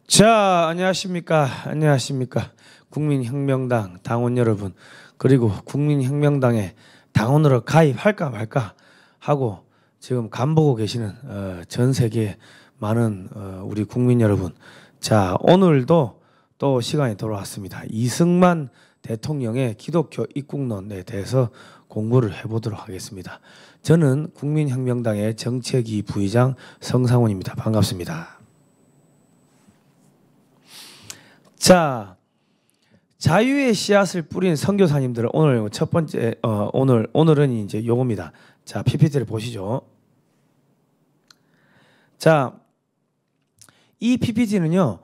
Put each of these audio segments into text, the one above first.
자, 안녕하십니까. 국민혁명당 당원 여러분, 그리고 국민혁명당에 당원으로 가입할까 말까 하고 지금 간보고 계시는 전 세계 많은 우리 국민 여러분. 자, 오늘도 또 시간이 돌아왔습니다. 이승만 대통령의 기독교 입국론에 대해서 공부를 해보도록 하겠습니다. 저는 국민혁명당의 정책위 부의장 성상훈입니다. 반갑습니다. 자, 자유의 씨앗을 뿌린 선교사님들은 오늘 첫 번째 오늘은 이제 요겁니다. 자, PPT를 보시죠. 자, 이 PPT는요,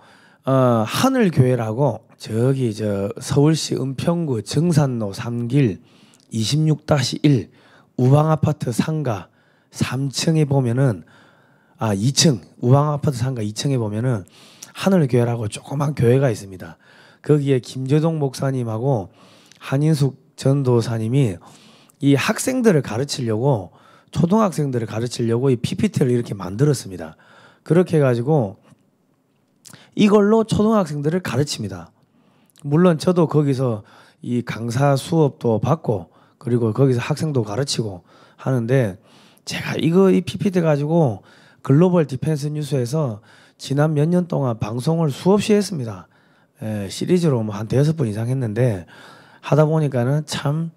하늘교회라고 저기 서울시 은평구 증산로 3길 26-1 우방아파트 상가 3층에 보면은 2층 우방아파트 상가 2층에 보면은 하늘교회라고 조그만 교회가 있습니다. 거기에 김재동 목사님하고 한인숙 전도사님이 이 학생들을 가르치려고 초등학생들을 가르치려고 이 PPT를 이렇게 만들었습니다. 그렇게 해가지고 이걸로 초등학생들을 가르칩니다. 물론 저도 거기서 이 강사 수업도 받고 그리고 거기서 학생도 가르치고 하는데 제가 이 PPT 가지고 글로벌 디펜스 뉴스에서 지난 몇 년 동안 방송을 수없이 했습니다. 시리즈로 뭐 한 5번 이상 했는데 하다 보니까는 참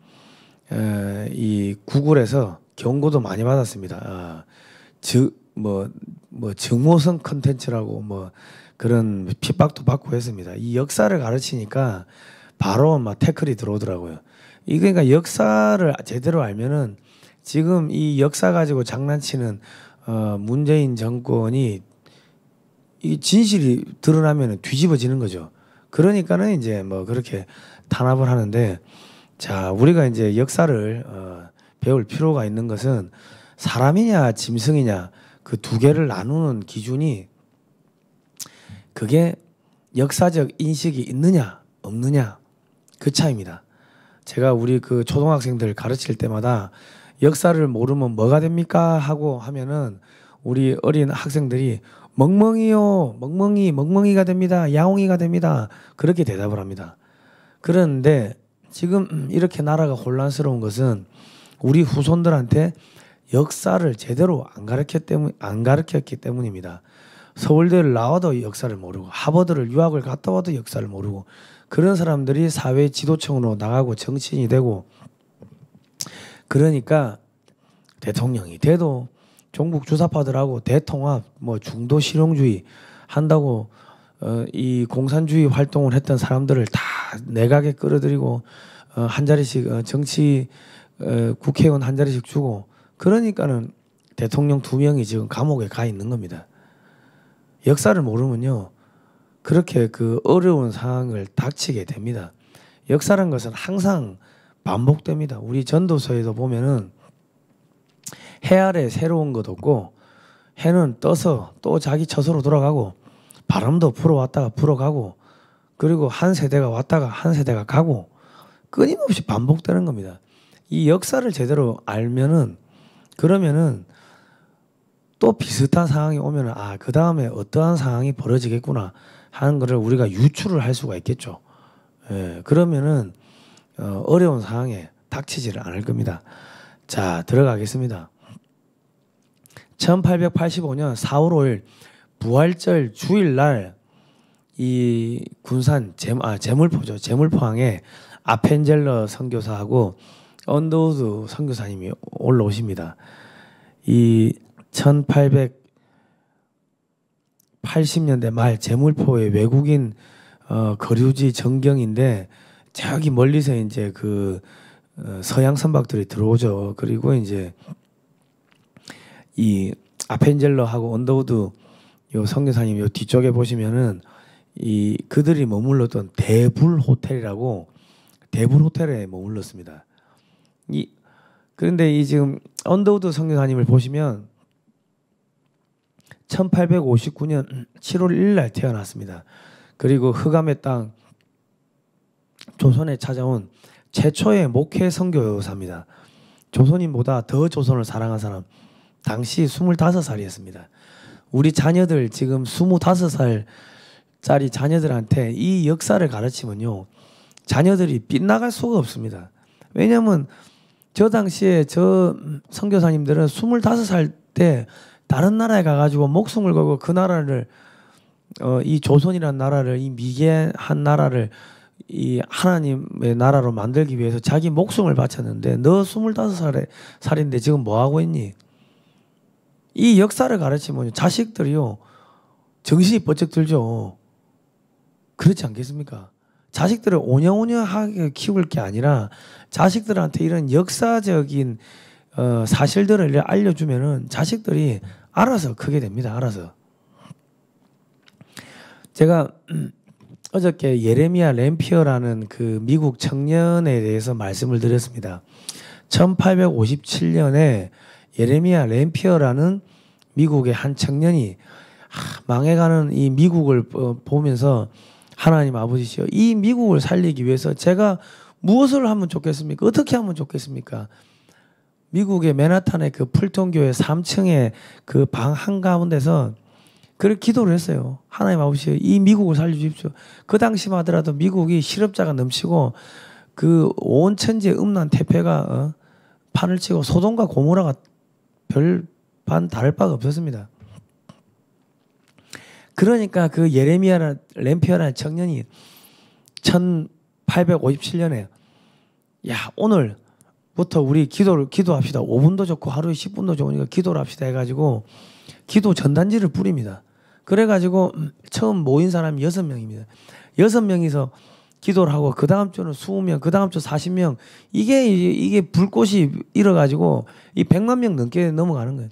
이 구글에서 경고도 많이 받았습니다. 증오성 컨텐츠라고 뭐 그런 핍박도 받고 했습니다. 이 역사를 가르치니까 바로 막 태클이 들어오더라고요. 그러니까 역사를 제대로 알면은 지금 이 역사 가지고 장난치는 문재인 정권이 이 진실이 드러나면 뒤집어지는 거죠. 그러니까는 이제 뭐 그렇게 탄압을 하는데, 자, 우리가 이제 역사를 배울 필요가 있는 것은 사람이냐 짐승이냐 그 두 개를 나누는 기준이 그게 역사적 인식이 있느냐 없느냐 그 차이입니다. 제가 우리 그 초등학생들 가르칠 때마다 역사를 모르면 뭐가 됩니까 하고 하면은 우리 어린 학생들이 멍멍이요, 멍멍이가 됩니다, 야옹이가 됩니다, 그렇게 대답을 합니다. 그런데 지금 이렇게 나라가 혼란스러운 것은 우리 후손들한테 역사를 제대로 안 가르쳤기 때문입니다. 서울대를 나와도 역사를 모르고 하버드를 유학을 갔다 와도 역사를 모르고 그런 사람들이 사회 지도층으로 나가고 정치인이 되고, 그러니까 대통령이 돼도 종북 주사파들하고 대통합, 뭐 중도 실용주의 한다고 이 공산주의 활동을 했던 사람들을 다 내각에 끌어들이고 한 자리씩 정치 국회의원 한 자리씩 주고, 그러니까는 대통령 2명이 지금 감옥에 가 있는 겁니다. 역사를 모르면요 그렇게 그 어려운 상황을 닥치게 됩니다. 역사란 것은 항상 반복됩니다. 우리 전도서에도 보면은 해 아래 새로운 것 없고 해는 떠서 또 자기 처소로 돌아가고 바람도 불어왔다가 불어가고 그리고 한 세대가 왔다가 한 세대가 가고 끊임없이 반복되는 겁니다. 이 역사를 제대로 알면은 그러면은 또 비슷한 상황이 오면은 그 다음에 어떠한 상황이 벌어지겠구나 하는 것을 우리가 유추를 할 수가 있겠죠. 그러면은 어려운 상황에 닥치지를 않을 겁니다. 자, 들어가겠습니다. 1885년 4월 5일 부활절 주일날 이 군산 제물포죠. 제물포항에 아펜젤러 선교사하고 언더우드 선교사님이 올라오십니다. 이 1880년대 말 제물포의 외국인 거류지 전경인데 저기 멀리서 이제 그 서양 선박들이 들어오죠. 그리고 이제 이 아펜젤러하고 언더우드 요 선교사님 요 뒤쪽에 보시면은 이 그들이 머물렀던 대불 호텔이라고 대불 호텔에 머물렀습니다. 그런데 이 지금 언더우드 선교사님을 보시면 1859년 7월 1일 날 태어났습니다. 그리고 흑암의 땅 조선에 찾아온 최초의 목회 선교사입니다. 조선인보다 더 조선을 사랑한 사람, 당시 25살이었습니다. 우리 자녀들 지금 25살 자녀들한테 이 역사를 가르치면요, 자녀들이 빗나갈 수가 없습니다. 왜냐하면 저 당시에 저 선교사님들은 25살 때 다른 나라에 가가지고 목숨을 걸고 그 나라를 이 조선이라는 나라를, 이 미개한 나라를 이 하나님의 나라로 만들기 위해서 자기 목숨을 바쳤는데, 너 25살인데 지금 뭐 하고 있니? 이 역사를 가르치면 자식들이요 정신이 번쩍 들죠. 그렇지 않겠습니까? 자식들을 오냐오냐하게 키울 게 아니라 자식들한테 이런 역사적인 사실들을 알려주면은 자식들이 알아서 크게 됩니다. 알아서. 제가 어저께 예레미야 램피어라는 그 미국 청년에 대해서 말씀을 드렸습니다. 1857년에 예레미야 램피어라는 미국의 한 청년이 망해가는 이 미국을 보면서, 하나님 아버지시여, 이 미국을 살리기 위해서 제가 무엇을 하면 좋겠습니까? 어떻게 하면 좋겠습니까? 미국의 맨하탄의 그 풀톤교회 3층의 그 방 한가운데서 그렇게 기도를 했어요. 하나님 아버지여, 이 미국을 살려주십시오. 그 당시만 하더라도 미국이 실업자가 넘치고 그 온 천지의 음란 태폐가 판을 치고 소돔과 고모라가 별반 다를 바가 없었습니다. 그러니까 그 예레미야 램피어라는 청년이 1857년에 야, 오늘부터 우리 기도합시다. 5분도 좋고 하루에 10분도 좋으니까 기도를 합시다 해가지고 기도 전단지를 뿌립니다. 그래가지고 처음 모인 사람이 6명입니다. 6명이서 기도를 하고, 그 다음 주는 20명, 그 다음 주 40명, 이게 불꽃이 일어가지고 이 100만 명 넘게 넘어가는 거예요.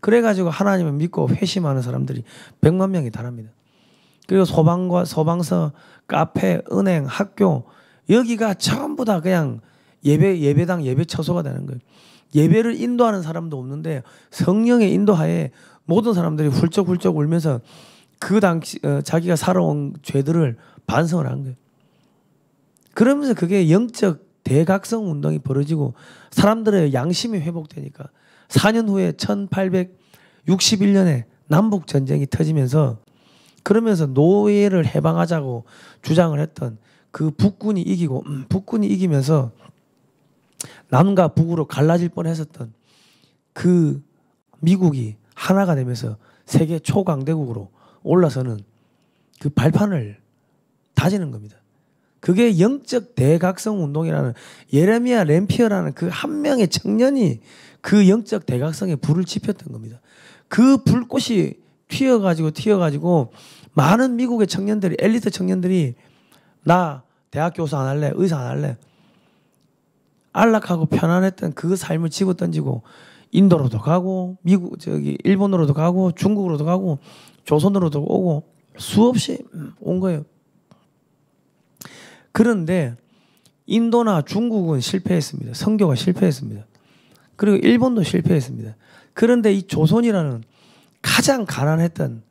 그래가지고 하나님을 믿고 회심하는 사람들이 100만 명이 달합니다. 그리고 소방서, 카페, 은행, 학교, 여기가 전부 다 그냥 예배당, 예배 처소가 되는 거예요. 예배를 인도하는 사람도 없는데 성령의 인도하에 모든 사람들이 훌쩍훌쩍 울면서 그 당시 자기가 살아온 죄들을 반성을 한 거예요. 그러면서 그게 영적 대각성 운동이 벌어지고 사람들의 양심이 회복되니까 4년 후에 1861년에 남북 전쟁이 터지면서, 그러면서 노예를 해방하자고 주장을 했던 그 북군이 이기면서 남과 북으로 갈라질 뻔했었던 그 미국이 하나가 되면서 세계 초강대국으로 올라서는 그 발판을 다지는 겁니다. 그게 영적 대각성 운동이라는, 예레미야 램피어라는 그 한 명의 청년이 그 영적 대각성에 불을 지폈던 겁니다. 그 불꽃이 튀어가지고 많은 미국의 청년들이, 엘리트 청년들이 나 대학 교수 안 할래, 의사 안 할래, 안락하고 편안했던 그 삶을 집어던지고 인도로도 가고 일본으로도 가고 중국으로도 가고 조선으로도 오고 수없이 온 거예요. 그런데 인도나 중국은 실패했습니다. 선교가 실패했습니다. 그리고 일본도 실패했습니다. 그런데 이 조선이라는 가장 가난했던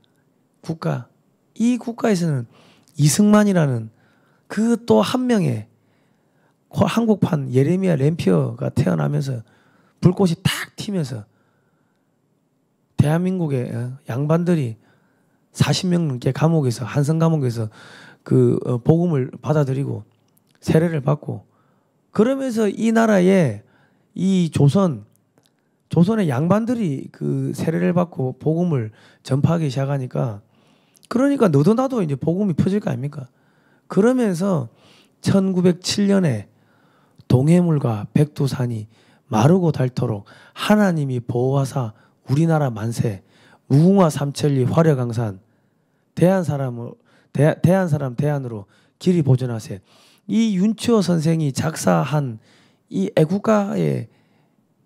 국가, 이 국가에서는 이승만이라는 그 또 한 명의 한국판 예레미야 램피어가 태어나면서 불꽃이 탁 튀면서 대한민국의 양반들이 40명 넘게 감옥에서, 한성 감옥에서 그 복음을 받아들이고 세례를 받고, 그러면서 이 나라에 이 조선의 양반들이 그 세례를 받고 복음을 전파하기 시작하니까, 그러니까 너도 나도 이제 복음이 퍼질 거 아닙니까? 그러면서 1907년에 동해물과 백두산이 마르고 닳도록 하나님이 보호하사 우리나라 만세, 무궁화 삼천리 화려강산, 대한사람 대안으로 길이 보존하세. 이 윤추어 선생이 작사한 이 애국가의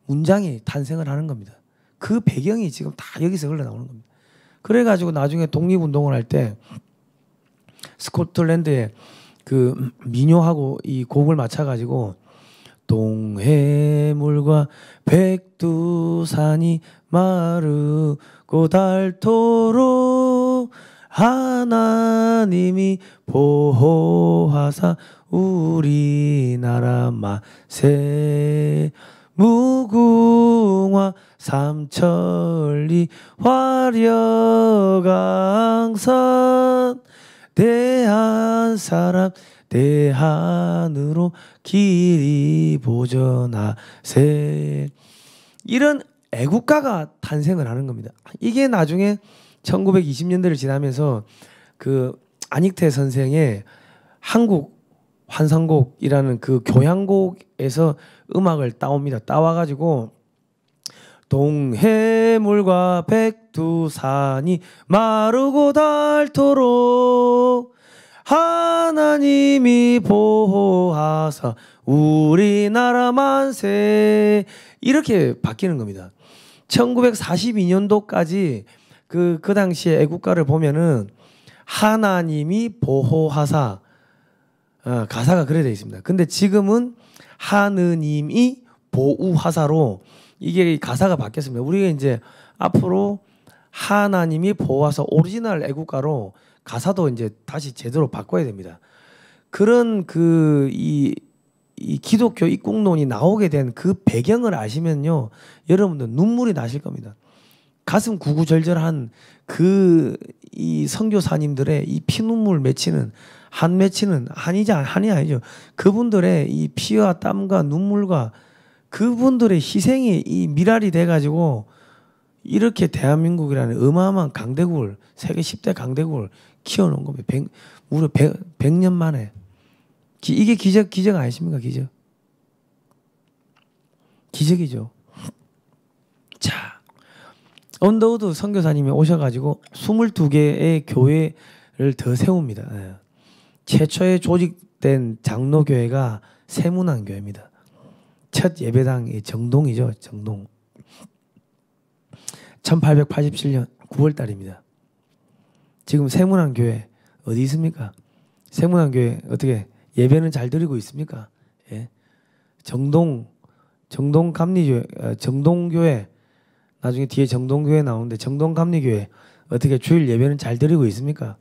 문장이 탄생을 하는 겁니다. 그 배경이 지금 다 여기서 흘러나오는 겁니다. 그래가지고 나중에 독립운동을 할 때 스코틀랜드에 그 민요하고 이 곡을 맞춰가지고 동해물과 백두산이 마르고 닳도록 하나님이 보호하사 우리나라 만세, 무궁화 삼천리 화려강산, 대한 사람 대한으로 길이 보전하세. 이런 애국가가 탄생을 하는 겁니다. 이게 나중에 1920년대를 지나면서 그 안익태 선생의 한국 환상곡이라는 그 교향곡에서 음악을 따옵니다. 따와가지고 동해물과 백두산이 마르고 닳도록 하나님이 보호하사 우리나라 만세, 이렇게 바뀌는 겁니다. 1942년도까지 그 당시에 애국가를 보면은 하나님이 보호하사, 가사가 그래 되어 있습니다. 근데 지금은 하느님이 보우하사로 이게 가사가 바뀌었습니다. 우리가 이제 앞으로 하나님이 보호하사 오리지널 애국가로 가사도 이제 다시 제대로 바꿔야 됩니다. 그런 이 기독교 입국론이 나오게 된 그 배경을 아시면요, 여러분들 눈물이 나실 겁니다. 가슴 구구절절한 이 선교사님들의 이 피눈물 맺히는 한이 아니죠. 그분들의 이 피와 땀과 눈물과 그분들의 희생이 이 미랄이 돼가지고 이렇게 대한민국이라는 어마어마한 강대국을, 세계 10대 강대국을 키워놓은 겁니다. 무려 100년 만에. 이게 기적 아니십니까? 기적이죠. 자, 언더우드 선교사님이 오셔가지고 22개의 교회를 더 세웁니다. 최초에 조직된 장로교회가 세문안교회입니다. 첫 예배당이 정동이죠. 정동. 1887년 9월 달입니다. 지금 세문안교회 어디 있습니까? 세문안교회 어떻게 예배는 잘 드리고 있습니까? 예. 정동감리교회, 정동교회, 나중에 뒤에 정동교회 나오는데 정동감리교회 어떻게 주일 예배는 잘 드리고 있습니까?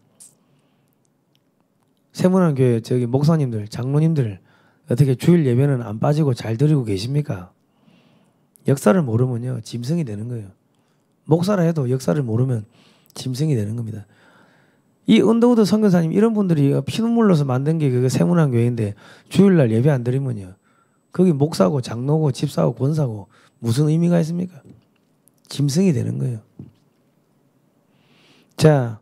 세문안교회 저기 목사님들, 장로님들 어떻게 주일 예배는 안 빠지고 잘 드리고 계십니까? 역사를 모르면요 짐승이 되는 거예요. 목사라 해도 역사를 모르면 짐승이 되는 겁니다. 이 언더우드 선교사님 이런 분들이 피눈물 흘려서 만든 게 그게 세문안교회인데 주일날 예배 안 드리면요 거기 목사고 장로고 집사고 권사고 무슨 의미가 있습니까? 짐승이 되는 거예요. 자,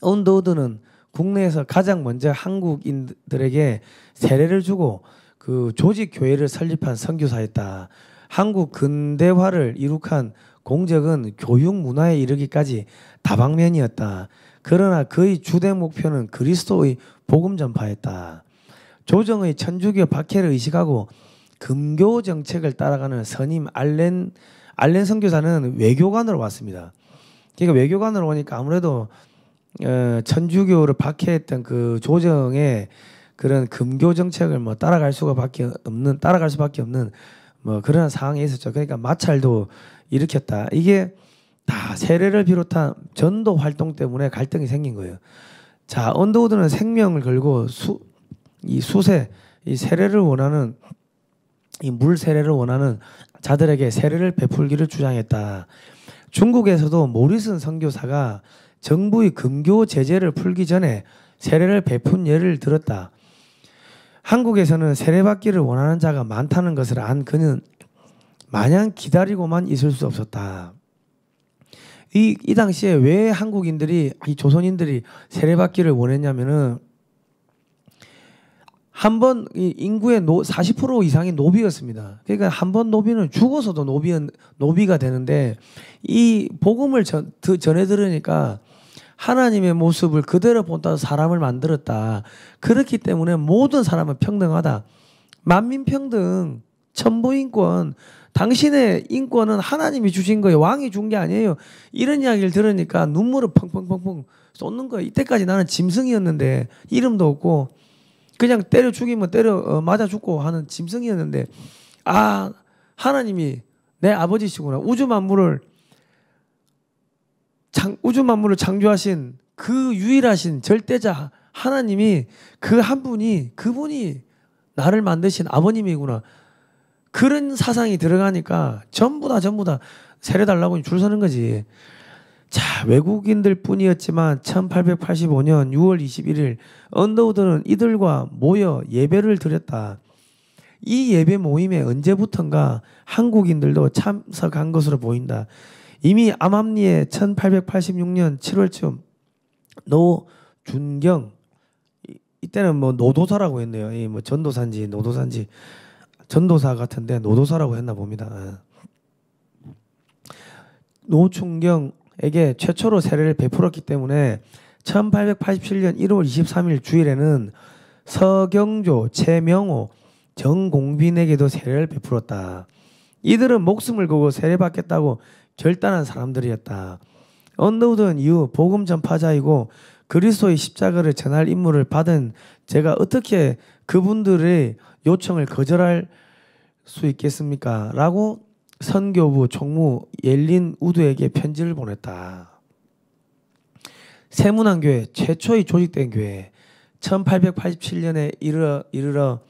언더우드는 국내에서 가장 먼저 한국인들에게 세례를 주고 그 조직 교회를 설립한 선교사였다. 한국 근대화를 이룩한 공적은 교육 문화에 이르기까지 다방면이었다. 그러나 그의 주된 목표는 그리스도의 복음 전파였다. 조정의 천주교 박해를 의식하고 금교 정책을 따라가는 선임 알렌 선교사는 외교관으로 왔습니다. 그러니까 외교관으로 오니까 아무래도 천주교를 박해했던 그 조정의 그런 금교 정책을 뭐 따라갈 수밖에 없는 뭐 그런 상황이 있었죠. 그러니까 마찰도 일으켰다. 이게 다 세례를 비롯한 전도 활동 때문에 갈등이 생긴 거예요. 자, 언더우드는 생명을 걸고 이 세례를 원하는 이 물 세례를 원하는 자들에게 세례를 베풀기를 주장했다. 중국에서도 모리슨 선교사가 정부의 금교 제재를 풀기 전에 세례를 베푼 예를 들었다. 한국에서는 세례받기를 원하는 자가 많다는 것을 안 그는 마냥 기다리고만 있을 수 없었다. 이 당시에 왜 한국인들이 이 조선인들이 세례받기를 원했냐면은 한 번 인구의 40% 이상이 노비였습니다. 그러니까 한 번 노비는 죽어서도 노비가 되는데 이 복음을 전해 들으니까 하나님의 모습을 그대로 본다 사람을 만들었다. 그렇기 때문에 모든 사람은 평등하다. 만민평등, 천부인권, 당신의 인권은 하나님이 주신 거예요. 왕이 준 게 아니에요. 이런 이야기를 들으니까 눈물을 펑펑펑펑 쏟는 거예요. 이때까지 나는 짐승이었는데 이름도 없고 그냥 때려 죽이면 맞아 죽고 하는 짐승이었는데 하나님이 내 아버지시구나. 우주 만물을 창조하신 그 유일하신 절대자 하나님이 그분이 나를 만드신 아버님이구나. 그런 사상이 들어가니까 전부 다 세례 달라고 줄 서는 거지. 자, 외국인들 뿐이었지만 1885년 6월 21일 언더우드는 이들과 모여 예배를 드렸다. 이 예배 모임에 언제부턴가 한국인들도 참석한 것으로 보인다. 이미 암암리에 1886년 7월쯤 노준경, 이때는 뭐 노도사라고 했네요. 이 뭐 전도사인지 노도사인지, 전도사 같은데 노도사라고 했나 봅니다. 노충경에게 최초로 세례를 베풀었기 때문에 1887년 1월 23일 주일에는 서경조, 최명호, 정공빈에게도 세례를 베풀었다. 이들은 목숨을 걸고 세례받겠다고 결단한 사람들이었다. 언더우드는 이후 복음 전파자이고 그리스도의 십자가를 전할 임무를 받은 제가 어떻게 그분들의 요청을 거절할 수 있겠습니까? 라고 선교부 총무 옐린 우드에게 편지를 보냈다. 세문안교회 최초의 조직된 교회, 1887년에 이르러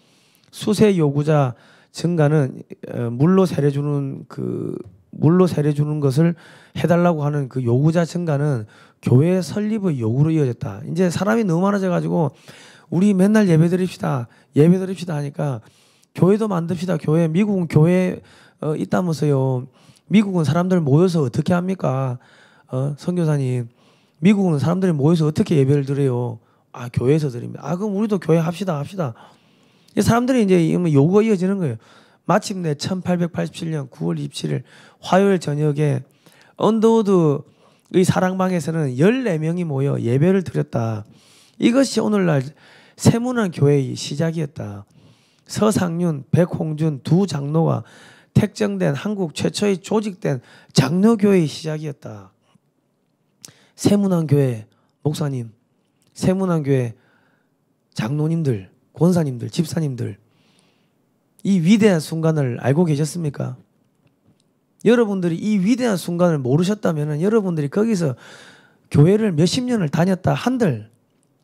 수세 요구자 증가는 물로 세례 주는 것을 해달라고 하는 그 요구자 증가는 교회 설립의 요구로 이어졌다. 이제 사람이 너무 많아져 가지고 우리 맨날 예배 드립시다 하니까 교회도 만듭시다. 교회, 미국은 교회 있다면서요. 미국은 사람들 모여서 어떻게 합니까? 선교사님, 미국은 사람들이 모여서 어떻게 예배를 드려요? 아, 교회에서 드립니다. 아, 그럼 우리도 교회 합시다. 사람들이 이제 요구가 이어지는 거예요. 마침내 1887년 9월 27일 화요일 저녁에 언더우드의 사랑방에서는 14명이 모여 예배를 드렸다. 이것이 오늘날 세문안 교회의 시작이었다. 서상윤, 백홍준 두 장로가 택정된 한국 최초의 조직된 장로교회의 시작이었다. 세문안 교회 목사님, 세문안 교회 장로님들, 권사님들, 집사님들, 이 위대한 순간을 알고 계셨습니까? 여러분들이 이 위대한 순간을 모르셨다면 여러분들이 거기서 교회를 몇십 년을 다녔다 한들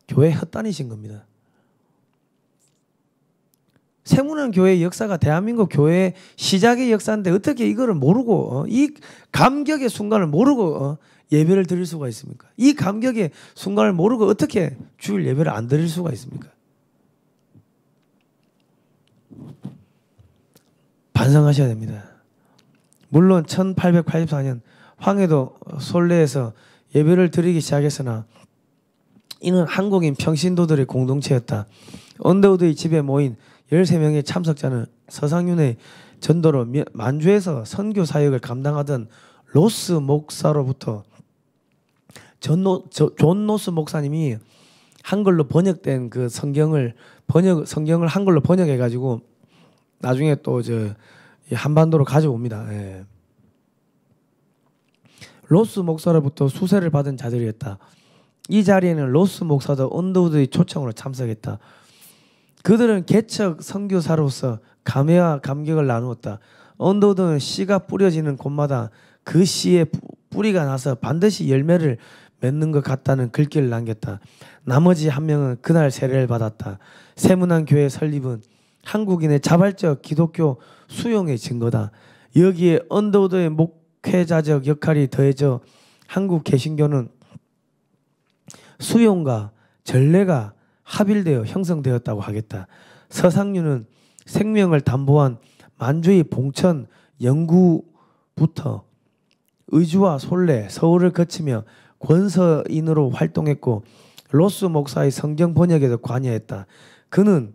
교회 헛다니신 겁니다. 세문안 교회의 역사가 대한민국 교회의 시작의 역사인데 어떻게 이거를 모르고 이 감격의 순간을 모르고 예배를 드릴 수가 있습니까? 이 감격의 순간을 모르고 어떻게 주일 예배를 안 드릴 수가 있습니까? 반성하셔야 됩니다. 물론 1884년 황해도 솔레에서 예배를 드리기 시작했으나 이는 한국인 평신도들의 공동체였다. 언더우드의 집에 모인 13명의 참석자는 서상윤의 전도로 만주에서 선교 사역을 감당하던 로스 목사로부터 존 로스 목사님이 한글로 번역된 그 성경을 한글로 번역해 가지고 나중에 또 한반도로 가져옵니다. 예. 로스 목사로부터 수세를 받은 자들이었다. 이 자리에는 로스 목사도 언더우드의 초청으로 참석했다. 그들은 개척 선교사로서 감회와 감격을 나누었다. 언더우드는 씨가 뿌려지는 곳마다 그 씨의 뿌리가 나서 반드시 열매를 맺는 것 같다는 글귀를 남겼다. 나머지 한 명은 그날 세례를 받았다. 세문안 교회 설립은 한국인의 자발적 기독교 수용의 증거다. 여기에 언더우드의 목회자적 역할이 더해져 한국 개신교는 수용과 전례가 합일되어 형성되었다고 하겠다. 서상윤은 생명을 담보한 만주의 봉천 영구부터 의주와 솔레, 서울을 거치며 권서인으로 활동했고 로스 목사의 성경 번역에도 관여했다. 그는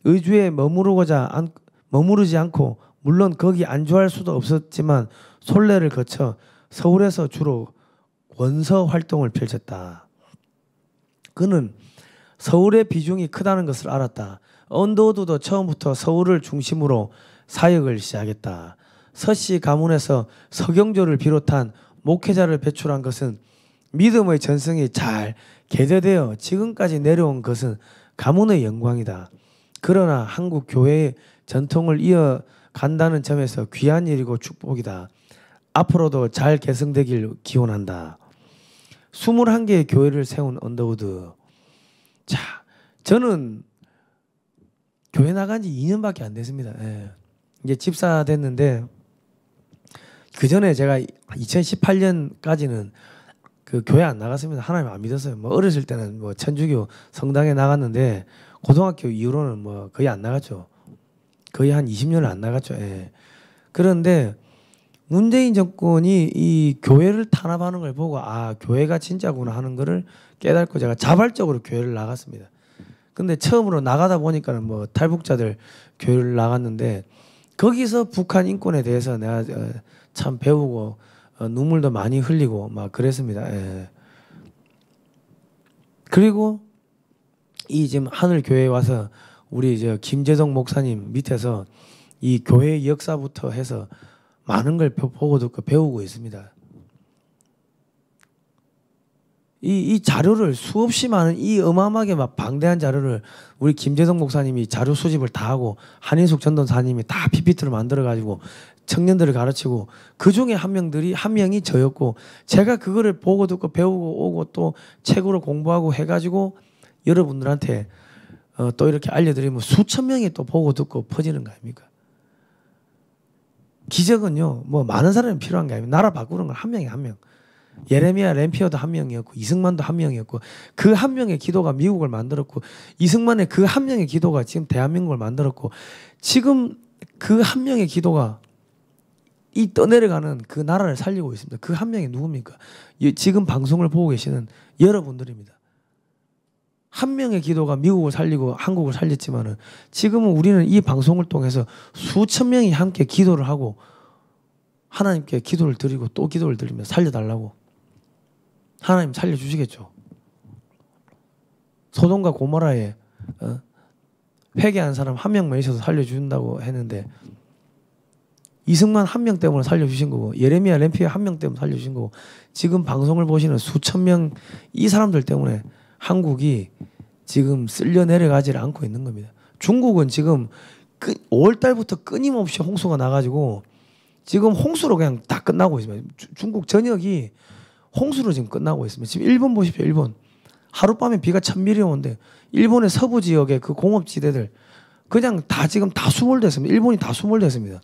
의주에 머무르지 않고 물론 거기 안주할 수도 없었지만 솔레를 거쳐 서울에서 주로 권서 활동을 펼쳤다. 그는 서울의 비중이 크다는 것을 알았다. 언더우드도 처음부터 서울을 중심으로 사역을 시작했다. 서씨 가문에서 서경조를 비롯한 목회자를 배출한 것은 믿음의 전승이 잘 계대되어 지금까지 내려온 것은 가문의 영광이다. 그러나 한국 교회의 전통을 이어간다는 점에서 귀한 일이고 축복이다. 앞으로도 잘 계승되길 기원한다. 21개의 교회를 세운 언더우드. 자, 저는 교회 나간 지 2년밖에 안 됐습니다. 예. 이제 집사 됐는데 그 전에 제가 2018년까지는 그 교회 안 나갔습니다. 하나님 안 믿었어요. 뭐 어렸을 때는 뭐 천주교 성당에 나갔는데 고등학교 이후로는 뭐 거의 안 나갔죠. 거의 한 20년을 안 나갔죠. 예. 그런데 문재인 정권이 이 교회를 탄압하는 걸 보고 아 교회가 진짜구나 하는 거를 깨닫고 제가 자발적으로 교회를 나갔습니다. 근데 처음으로 나가다 보니까는 뭐 탈북자들 교회를 나갔는데 거기서 북한 인권에 대해서 내가 참 배우고 눈물도 많이 흘리고 막 그랬습니다. 예. 그리고 이 지금 하늘 교회에 와서 우리 저 김재동 목사님 밑에서 이 교회 역사부터 해서 많은 걸 보고 듣고 배우고 있습니다. 이 자료를 수없이 많은 이 어마어마하게 막 방대한 자료를 우리 김재동 목사님이 자료 수집을 다 하고 한인숙 전도사님이 다 PPT를 만들어 가지고 청년들을 가르치고 그 중에 한 명이 저였고 제가 그거를 보고 듣고 배우고 오고 또 책으로 공부하고 해가지고 여러분들한테 또 이렇게 알려드리면 수천 명이 또 보고 듣고 퍼지는 거 아닙니까? 기적은요 뭐 많은 사람이 필요한 게 아니에요. 나라 바꾸는 건 한 명이 한 명. 예레미야 램피어도 한 명이었고 이승만도 한 명이었고 그 한 명의 기도가 미국을 만들었고 이승만의 그 한 명의 기도가 지금 대한민국을 만들었고 지금 그 한 명의 기도가 이 떠내려가는 그 나라를 살리고 있습니다. 그 한 명이 누굽니까? 지금 방송을 보고 계시는 여러분들입니다. 한 명의 기도가 미국을 살리고 한국을 살렸지만은 지금은 우리는 이 방송을 통해서 수천 명이 함께 기도를 하고 하나님께 기도를 드리고 또 기도를 드리며 살려달라고 하나님 살려주시겠죠. 소돔과 고모라에 회개한 사람 한 명만 있어서 살려준다고 했는데 이승만 한 명 때문에 살려주신 거고 예레미야 램피아 한 명 때문에 살려주신 거고 지금 방송을 보시는 수천 명 이 사람들 때문에 한국이 지금 쓸려 내려가지를 않고 있는 겁니다. 중국은 지금 5월 달부터 끊임없이 홍수가 나가지고 지금 홍수로 그냥 다 끝나고 있습니다. 중국 전역이 홍수로 지금 끝나고 있습니다. 지금 일본 보십시오. 일본 하룻밤에 비가 1000mm 오는데 일본의 서부 지역의 그 공업지대들 그냥 다 지금 다 수몰됐습니다. 일본이 다 수몰됐습니다.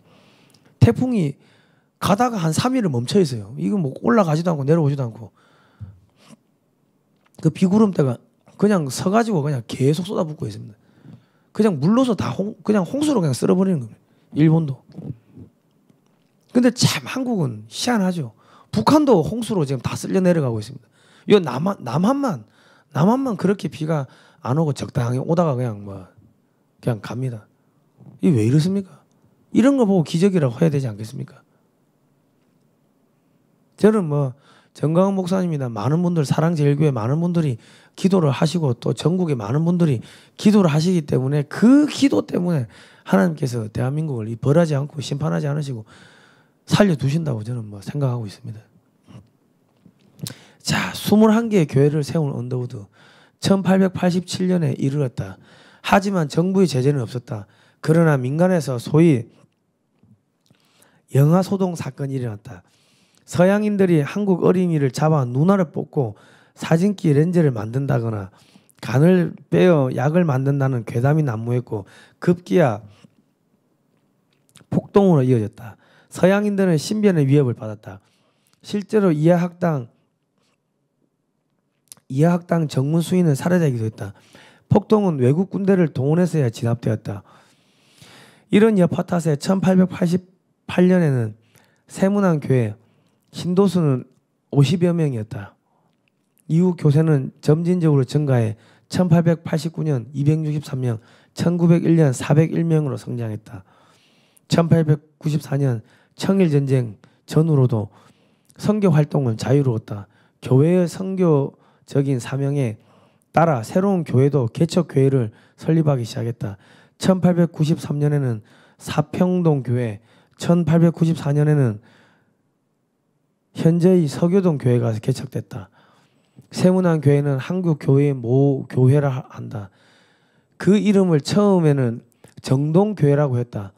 태풍이 가다가 한 3일을 멈춰 있어요. 이거 뭐 올라가지도 않고 내려오지도 않고 그 비구름대가 그냥 서가지고 그냥 계속 쏟아붓고 있습니다. 그냥 물러서 다 그냥 홍수로 그냥 쓸어버리는 겁니다. 일본도. 근데 참 한국은 희한하죠. 북한도 홍수로 지금 다 쓸려 내려가고 있습니다. 이 남한만 그렇게 비가 안 오고 적당히 오다가 그냥 갑니다. 이 왜 이렇습니까? 이런 거 보고 기적이라고 해야 되지 않겠습니까? 저는 뭐 정강훈 목사님이나 많은 분들 사랑제일교회 많은 분들이 기도를 하시고 또 전국에 많은 분들이 기도를 하시기 때문에 그 기도 때문에 하나님께서 대한민국을 벌하지 않고 심판하지 않으시고 살려두신다고 저는 뭐 생각하고 있습니다. 자, 21개의 교회를 세운 언더우드 1887년에 이르렀다. 하지만 정부의 제재는 없었다. 그러나 민간에서 소위 영아소동 사건이 일어났다. 서양인들이 한국 어린이를 잡아 눈알을 뽑고 사진기 렌즈를 만든다거나 간을 빼어 약을 만든다는 괴담이 난무했고 급기야 폭동으로 이어졌다. 서양인들은 신변의 위협을 받았다. 실제로 이하학당 정문 수인은 살해되기도 했다. 폭동은 외국 군대를 동원해서야 진압되었다. 이런 여파 탓에 1888년에는 세문안 교회 신도수는 50여 명이었다. 이후 교세는 점진적으로 증가해 1889년 263명, 1901년 401명으로 성장했다. 1894년 청일전쟁 전후로도 선교 활동은 자유로웠다. 교회의 선교적인 사명에 따라 새로운 교회도 개척교회를 설립하기 시작했다. 1893년에는 사평동 교회, 1894년에는 현재의 서교동 교회가 개척됐다. 세문안 교회는 한국 교회의 모 교회라 한다. 그 이름을 처음에는 정동교회라고 했다.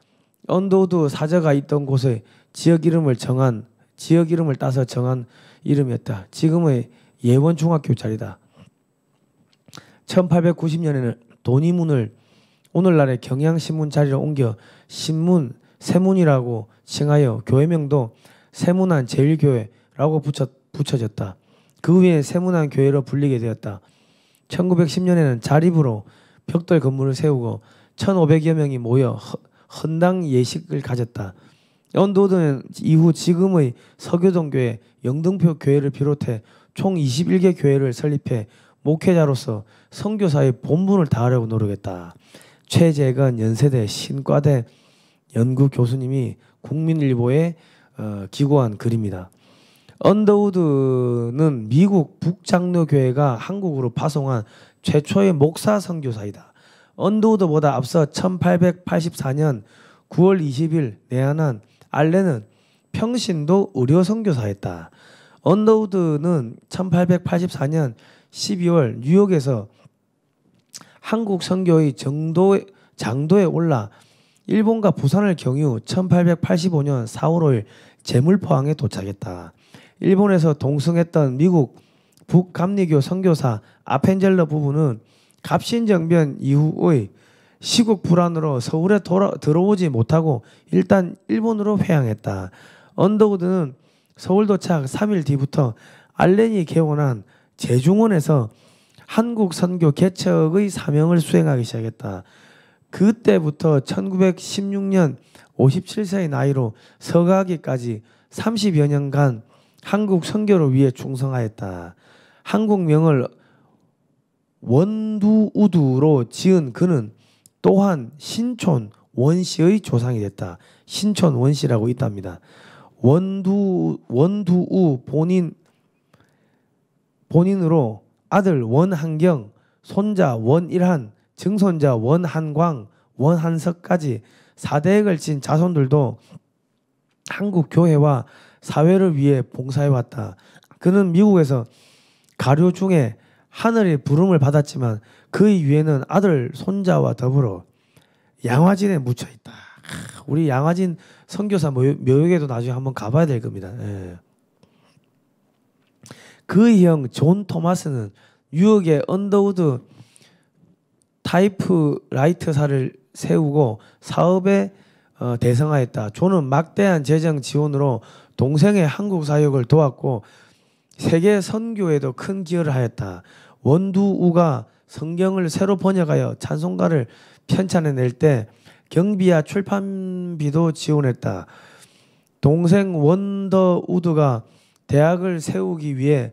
언더우드 사저가 있던 곳의 지역 이름을 따서 정한 이름이었다. 지금의 예원중학교 자리다. 1890년에는 돈이문을 오늘날의 경향신문 자리로 옮겨 세문이라고 칭하여 교회명도 세문안 제일교회라고 붙여졌다. 그 후에 세문안 교회로 불리게 되었다. 1910년에는 자립으로 벽돌 건물을 세우고 1,500여 명이 모여 헌당 예식을 가졌다. 언더우드는 이후 지금의 서교동교회, 영등포 교회를 비롯해 총 21개 교회를 설립해 목회자로서 선교사의 본분을 다하려고 노력했다. 최재건 연세대 신과대 연구 교수님이 국민일보에 기고한 글입니다. 언더우드는 미국 북장로교회가 한국으로 파송한 최초의 목사 선교사이다. 언더우드보다 앞서 1884년 9월 20일 내한한 알렌은 평신도 의료 선교사였다. 언더우드는 1884년 12월 뉴욕에서 한국 선교의 장도에 올라 일본과 부산을 경유 1885년 4월 5일 제물포항에 도착했다. 일본에서 동승했던 미국 북감리교 선교사 아펜젤러 부부는 갑신정변 이후의 시국 불안으로 서울에 들어오지 못하고 일단 일본으로 회항했다. 언더우드는 서울 도착 3일 뒤부터 알렌이 개원한 제중원에서 한국 선교 개척의 사명을 수행하기 시작했다. 그때부터 1916년 57세의 나이로 서가기까지 30여 년간 한국 선교를 위해 충성하였다. 한국명을 원두우두로 지은 그는 또한 신촌 원씨의 조상이 됐다. 신촌 원씨라고 있답니다. 원두우 본인으로 아들 원한경, 손자 원일한, 증손자 원한광, 원한석까지 4대에 걸친 자손들도 한국 교회와 사회를 위해 봉사해왔다. 그는 미국에서 가료 중에 하늘의 부름을 받았지만 그의 위에는 아들, 손자와 더불어 양화진에 묻혀있다. 우리 양화진 선교사 묘역에도 나중에 한번 가봐야 될 겁니다. 예. 그의 형 존 토마스는 뉴욕의 언더우드 타이프라이터사를 세우고 사업에 대성하였다. 존은 막대한 재정 지원으로 동생의 한국 사역을 도왔고 세계 선교에도 큰 기여를 하였다. 원두우가 성경을 새로 번역하여 찬송가를 편찬해낼 때 경비와 출판비도 지원했다. 동생 원더우드가 대학을 세우기 위해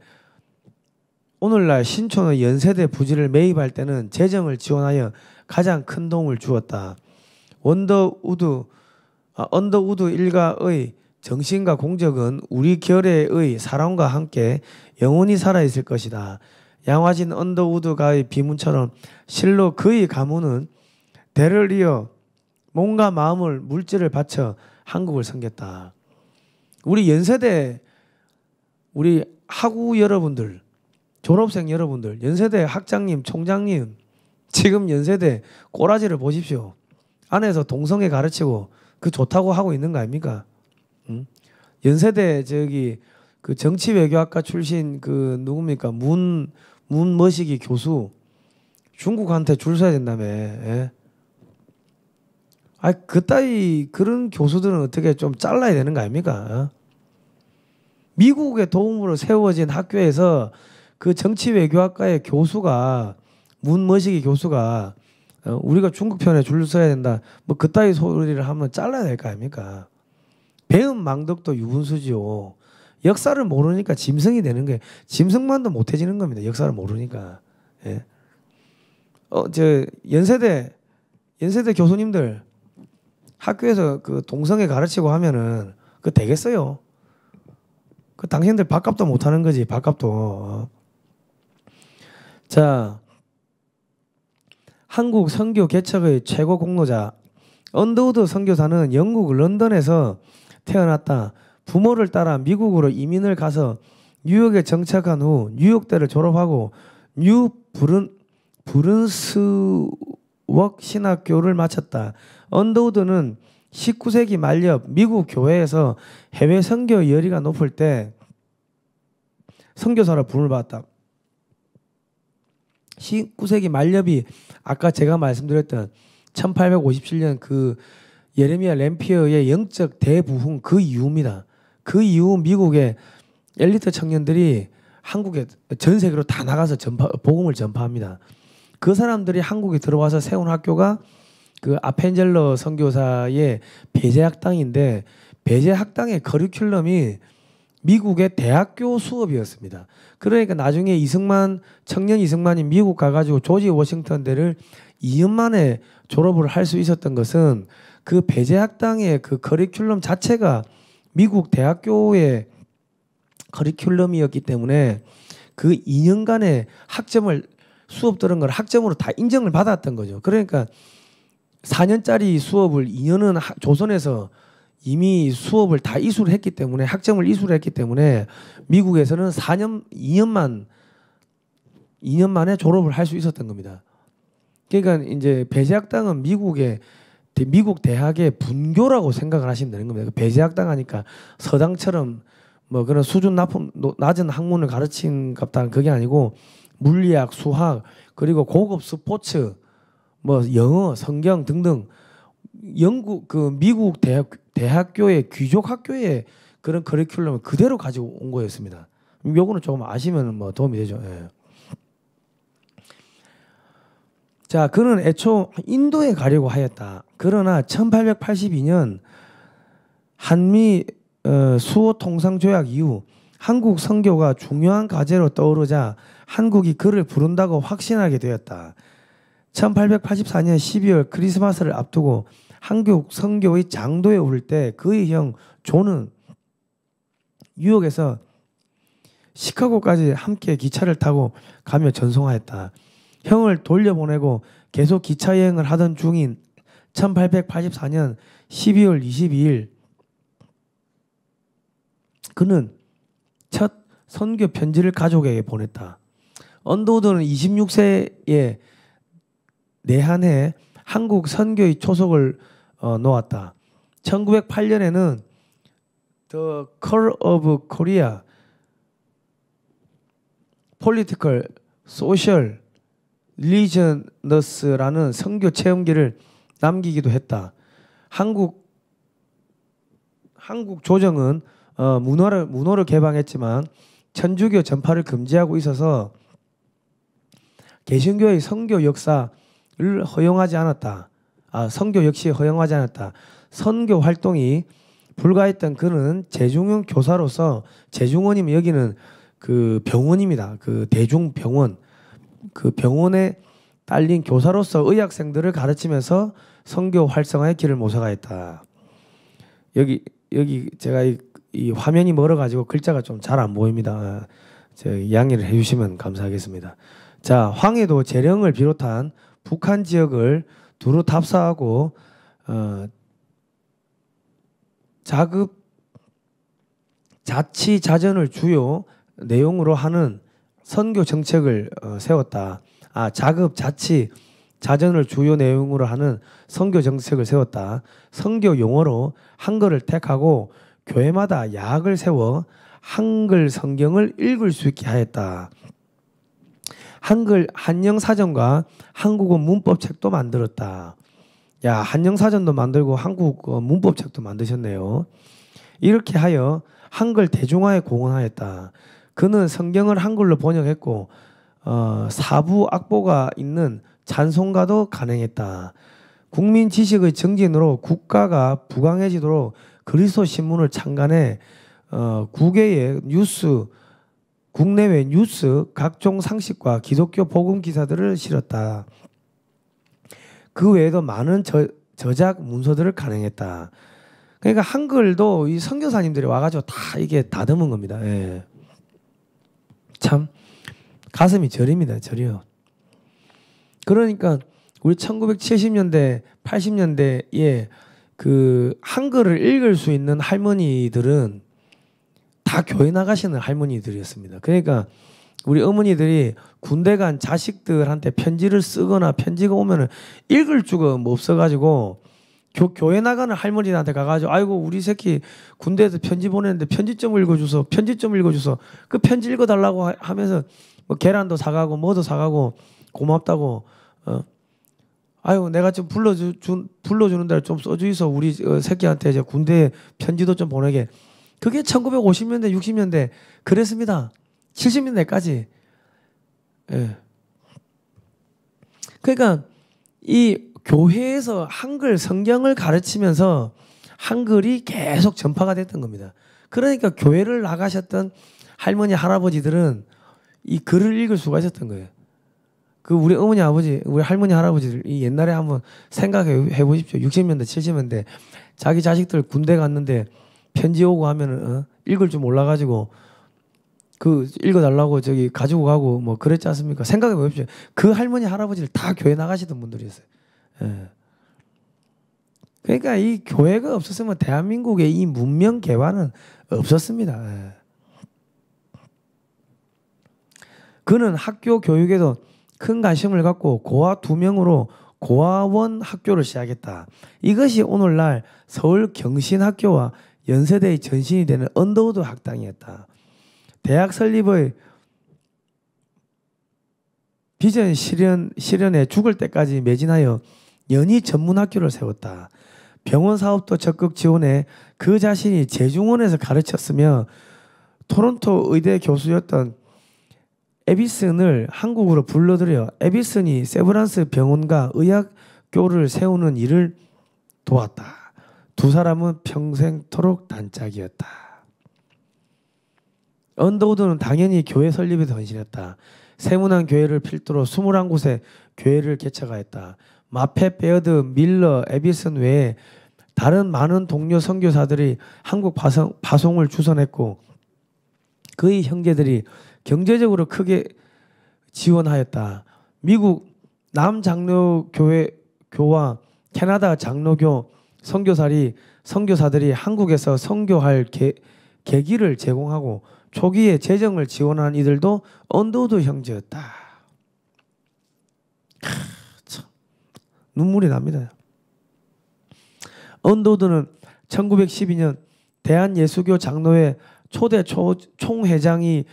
오늘날 신촌의 연세대 부지를 매입할 때는 재정을 지원하여 가장 큰 도움을 주었다. 언더우드 일가의 정신과 공적은 우리 결의의 사랑과 함께 영원히 살아있을 것이다. 양화진 언더우드가의 비문처럼 실로 그의 가문은 대를 이어 몸과 마음을 물질을 바쳐 한국을 섬겼다. 우리 연세대 우리 학우 여러분들, 졸업생 여러분들, 연세대 학장님, 총장님, 지금 연세대 꼬라지를 보십시오. 안에서 동성애 가르치고 그 좋다고 하고 있는 거 아닙니까? 응? 연세대 그 정치외교학과 출신 그 누굽니까? 문머시기 교수 중국한테 줄 서야 된다며. 예? 그따위 그런 교수들은 어떻게 좀 잘라야 되는 거 아닙니까? 미국의 도움으로 세워진 학교에서 그 정치외교학과의 교수가 문머시기 교수가 우리가 중국 편에 줄 서야 된다. 뭐 그따위 소리를 하면 잘라야 될 거 아닙니까? 배은 망덕도 유분수지요. 역사를 모르니까 짐승이 되는 게 짐승만도 못해지는 겁니다. 역사를 모르니까. 예. 연세대 교수님들 학교에서 그 동성애 가르치고 하면은 그 되겠어요? 그 당신들 밥값도 못 하는 거지. 밥값도. 자, 한국 선교 개척의 최고 공로자 언더우드 선교사는 영국 런던에서 태어났다. 부모를 따라 미국으로 이민을 가서 뉴욕에 정착한 후 뉴욕대를 졸업하고 뉴 브룬스웍 신학교를 마쳤다. 언더우드는 19세기 말엽 미국 교회에서 해외 선교 열의가 높을 때 선교사로 부름을 받았다. 19세기 말엽이 아까 제가 말씀드렸던 1857년 그 예레미야 램피어의 영적 대부흥 그 이후입니다. 그 이후 미국의 엘리트 청년들이 한국에 전 세계로 다 나가서 복음을 전파합니다. 그 사람들이 한국에 들어와서 세운 학교가 그 아펜젤러 선교사의 배제학당인데 배제학당의 커리큘럼이 미국의 대학교 수업이었습니다. 그러니까 나중에 청년 이승만이 미국 가가지고 조지 워싱턴대를 2년 만에 졸업을 할 수 있었던 것은 그 배제학당의 그 커리큘럼 자체가 미국 대학교의 커리큘럼이었기 때문에 그 2년간의 수업 들은 걸 학점으로 다 인정을 받았던 거죠. 그러니까 4년짜리 수업을 2년은 조선에서 이미 수업을 다 이수를 했기 때문에 학점을 이수를 했기 때문에 미국에서는 2년 만에 졸업을 할 수 있었던 겁니다. 그러니까 이제 배제학당은 미국 대학의 분교라고 생각을 하시면 되는 겁니다. 배제학당 하니까 서당처럼 뭐 그런 수준 낮은 학문을 가르친 같다는 그게 아니고 물리학, 수학, 그리고 고급 스포츠, 뭐 영어, 성경 등등 미국 대학교의 귀족 학교의 그런 커리큘럼을 그대로 가지고 온 거였습니다. 요거는 조금 아시면 뭐 도움이 되죠. 예. 자, 그는 애초 인도에 가려고 하였다. 그러나 1882년 한미 수호 통상 조약 이후 한국 선교가 중요한 과제로 떠오르자 한국이 그를 부른다고 확신하게 되었다. 1884년 12월 크리스마스를 앞두고 한국 선교의 장도에 오를 때 그의 형 존은 뉴욕에서 시카고까지 함께 기차를 타고 가며 전송하였다. 형을 돌려보내고 계속 기차 여행을 하던 중인 1884년 12월 22일 그는 첫 선교 편지를 가족에게 보냈다. 언더우드는 26세에 내한해 한국 선교의 초석을 놓았다. 1908년에는 The Call of Korea Political, Social, Religious라는 선교 체험기를 남기기도 했다. 한국 조정은 문호를 개방했지만 천주교 전파를 금지하고 있어서 개신교의 선교 역사를 허용하지 않았다. 선교 역시 허용하지 않았다. 선교 활동이 불가했던 그는 재중용 교사로서 재중원이면 여기는 그 병원입니다. 그 대중병원 그 병원에 딸린 교사로서 의학생들을 가르치면서 선교 활성화의 길을 모색하였다. 여기 제가 이 화면이 멀어가지고 글자가 좀 잘 안 보입니다. 양해를 해주시면 감사하겠습니다. 자, 황해도 재령을 비롯한 북한 지역을 두루 답사하고 자치자전을 주요 내용으로 하는 선교 정책을 세웠다. 자급자치자전을 주요 내용으로 하는 선교 정책을 세웠다. 선교 용어로 한글을 택하고 교회마다 야학을 세워 한글 성경을 읽을 수 있게 하였다. 한글 한영사전과 한국어 문법책도 만들었다. 야, 한영사전도 만들고 한국 문법책도 만드셨네요. 이렇게 하여 한글 대중화에 공헌하였다. 그는 성경을 한글로 번역했고 사부 악보가 있는 찬송가도 간행했다. 국민 지식의 증진으로 국가가 부강해지도록 그리스도 신문을 창간해 국내외 뉴스, 각종 상식과 기독교 복음 기사들을 실었다. 그 외에도 많은 저작 문서들을 간행했다. 그러니까 한글도 이 선교사님들이 와가지고 다 이게 다듬은 겁니다. 예. 참 가슴이 저립니다. 저려요. 그러니까 우리 1970년대, 80년대에 그 한글을 읽을 수 있는 할머니들은 다 교회 나가시는 할머니들이었습니다. 그러니까 우리 어머니들이 군대 간 자식들한테 편지를 쓰거나 편지가 오면은 읽을 수가 없어가지고 교회 나가는 할머니한테 가가지고 아이고 우리 새끼 군대에서 편지 보냈는데 편지 좀 읽어줘서 그 편지 읽어달라고 하면서 뭐 계란도 사가고 뭐도 사가고 고맙다고 아이고 내가 좀 불러주는 대로 좀 써주이소 우리 새끼한테 이제 군대 편지도 좀 보내게. 그게 1950년대 60년대 그랬습니다. 70년대까지. 예. 그러니까 이 교회에서 한글 성경을 가르치면서 한글이 계속 전파가 됐던 겁니다. 그러니까 교회를 나가셨던 할머니 할아버지들은 이 글을 읽을 수가 있었던 거예요. 그 우리 어머니 아버지, 우리 할머니 할아버지들 이 옛날에 한번 생각해 보십시오. 60년대 70년대 자기 자식들 군대 갔는데 편지 오고 하면은 읽을 줄 몰라가지고 그 읽어달라고 저기 가지고 가고 뭐 그랬지 않습니까? 생각해 보십시오. 그 할머니 할아버지를 다 교회 나가시던 분들이었어요. 예. 그러니까 이 교회가 없었으면 대한민국의 이 문명 개화는 없었습니다. 예. 그는 학교 교육에도 큰 관심을 갖고 고아 2명으로 고아원 학교를 시작했다. 이것이 오늘날 서울 경신학교와 연세대의 전신이 되는 언더우드 학당이었다. 대학 설립의 비전 실현에 죽을 때까지 매진하여 연희 전문학교를 세웠다. 병원 사업도 적극 지원해 그 자신이 재중원에서 가르쳤으며 토론토 의대 교수였던 에비슨을 한국으로 불러들여 에비슨이 세브란스 병원과 의학교를 세우는 일을 도왔다. 두 사람은 평생토록 단짝이었다. 언더우드는 당연히 교회 설립에 헌신했다. 세문안 교회를 필두로 21곳에 교회를 개척하였다. 마페, 베어드, 밀러, 에비슨 외에 다른 많은 동료 선교사들이 한국 파송을 주선했고 그의 형제들이 경제적으로 크게 지원하였다. 미국 남장로교와 캐나다 장로교 선교사들이 한국에서 선교할 계기를 제공하고 초기에 재정을 지원한 이들도 언더우드 형제였다. 참, 눈물이 납니다. 언더우드는 1912년 대한예수교 장로회 초대 총회장이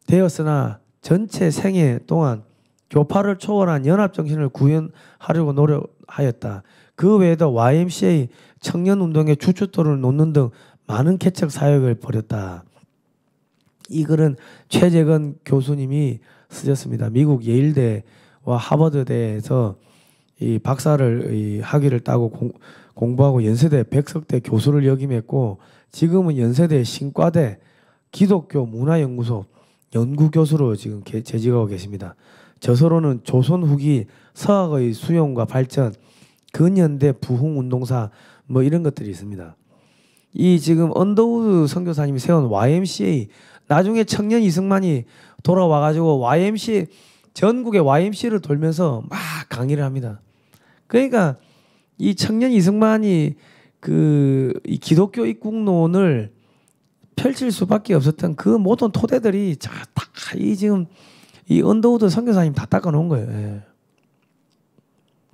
되었으나 전체 생애 동안 교파를 초월한 연합정신을 구현하려고 노력하였다. 그 외에도 YMCA 청년운동의 주춧돌을 놓는 등 많은 개척 사역을 벌였다. 이 글은 최재건 교수님이 쓰셨습니다. 미국 예일대와 하버드대에서 이 박사를 학위를 따고 공부하고 연세대 백석대 교수를 역임했고 지금은 연세대 신과대 기독교 문화연구소 연구교수로 지금 재직하고 계십니다. 저서로는 조선 후기 서학의 수용과 발전, 근현대 부흥운동사 뭐 이런 것들이 있습니다. 이 지금 언더우드 선교사님이 세운 YMCA 나중에 청년 이승만이 돌아와가지고 YMCA 전국의 YMCA를 돌면서 막 강의를 합니다. 그러니까 이 청년 이승만이 이 기독교 입국론을 펼칠 수밖에 없었던 그 모든 토대들이 이 지금 이 언더우드 선교사님 다 닦아놓은 거예요. 예.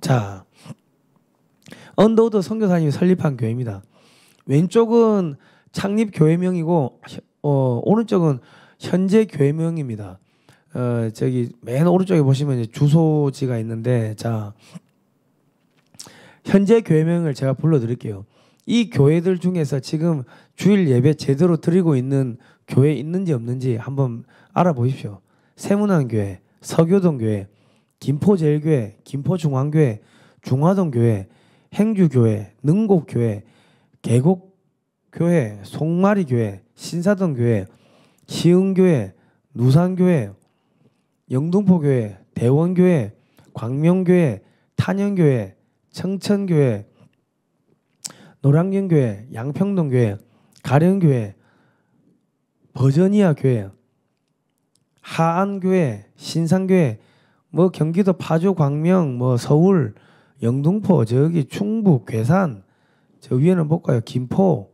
자, 언더우드 선교사님이 설립한 교회입니다. 왼쪽은 창립 교회명이고 오른쪽은 현재 교회명입니다. 저기 맨 오른쪽에 보시면 이제 주소지가 있는데 자 현재 교회명을 제가 불러드릴게요. 이 교회들 중에서 지금 주일 예배 제대로 드리고 있는 교회 있는지 없는지 한번 알아보십시오. 세문안교회, 서교동교회, 김포제일교회, 김포중앙교회, 중화동교회, 행주교회, 능곡교회, 계곡교회, 송마리교회, 신사동교회, 시흥교회, 누산교회, 영등포교회, 대원교회, 광명교회, 탄현교회, 청천교회, 노량진교회, 양평동교회, 가령교회, 버저니아교회, 하안교회, 신상교회, 뭐 경기도 파주, 광명, 뭐 서울, 영등포, 저기 충북, 괴산, 저 위에는 볼까요? 김포,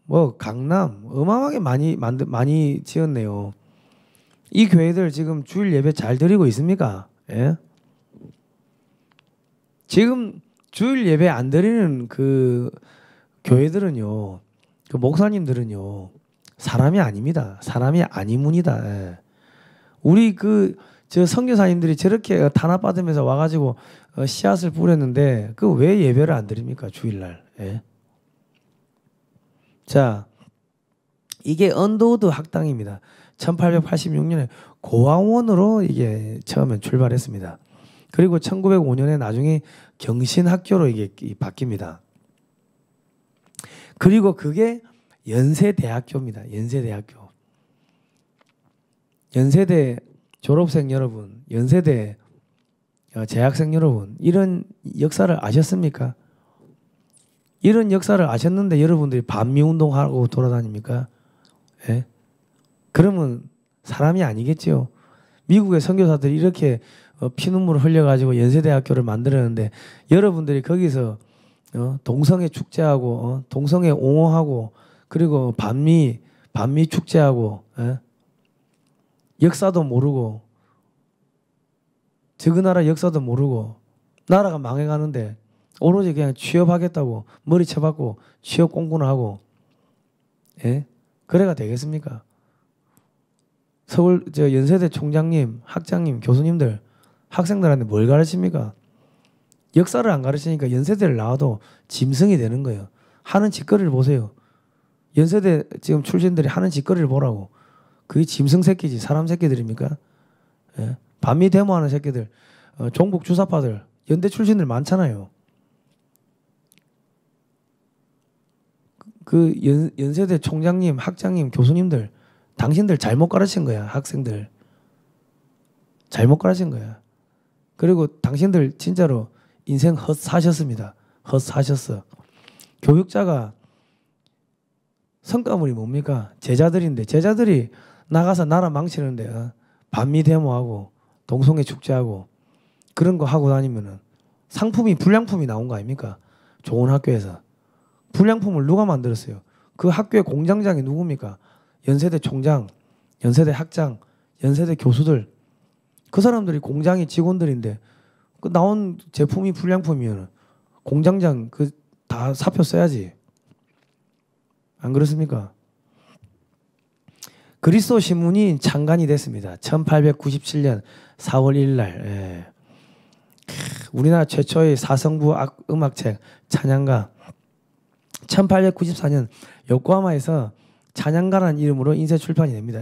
뭐 강남, 어마어마하게 많이 지었네요. 이 교회들 지금 주일 예배 잘 드리고 있습니까? 예? 지금 주일 예배 안 드리는 그 교회들은요, 그 목사님들은요, 사람이 아닙니다. 사람이 아니문이다. 예. 우리 저 선교사님들이 저렇게 탄압받으면서 와가지고 씨앗을 뿌렸는데 그 왜 예배를 안 드립니까? 주일날. 예. 자, 이게 언더우드 학당입니다. 1886년에 고아원으로 이게 처음에 출발했습니다. 그리고 1905년에 나중에 경신학교로 이게 바뀝니다. 그리고 그게 연세대학교입니다. 연세대학교. 연세대 졸업생 여러분, 연세대 재학생 여러분, 이런 역사를 아셨습니까? 이런 역사를 아셨는데 여러분들이 반미운동하고 돌아다닙니까? 예? 그러면 사람이 아니겠지요. 미국의 선교사들이 이렇게 피눈물을 흘려가지고 연세대학교를 만들었는데 여러분들이 거기서 동성애 축제하고 동성애 옹호하고 그리고 반미 축제하고 역사도 모르고 저 나라 역사도 모르고 나라가 망해가는데 오로지 그냥 취업하겠다고 머리 쳐박고 취업 공부나 하고 그래가 되겠습니까? 서울 연세대 총장님, 학장님, 교수님들 학생들한테 뭘 가르칩니까? 역사를 안 가르치니까 연세대를 나와도 짐승이 되는 거예요. 하는 짓거리를 보세요. 연세대 지금 출신들이 하는 짓거리를 보라고. 그게 짐승 새끼지 사람 새끼들입니까? 예? 반미 데모하는 새끼들, 종북 주사파들, 연대 출신들 많잖아요. 그 연세대 총장님, 학장님, 교수님들 당신들 잘못 가르친 거야. 학생들 잘못 가르친 거야. 그리고 당신들 진짜로 인생 헛사셨습니다. 헛사셨어. 교육자가 성과물이 뭡니까? 제자들인데 제자들이 나가서 나라 망치는데 반미 데모하고 동성애 축제하고 그런 거 하고 다니면은 상품이 불량품이 나온 거 아닙니까? 좋은 학교에서 불량품을 누가 만들었어요? 그 학교의 공장장이 누굽니까? 연세대 총장, 연세대 학장, 연세대 교수들 그 사람들이 공장의 직원들인데 그 나온 제품이 불량품이면 공장장 그 다 사표 써야지. 안 그렇습니까? 그리스도 신문이 창간이 됐습니다. 1897년 4월 1일 날. 우리나라 최초의 사성부 음악책 찬양가. 1894년 요코하마에서 찬양가라는 이름으로 인쇄 출판이 됩니다.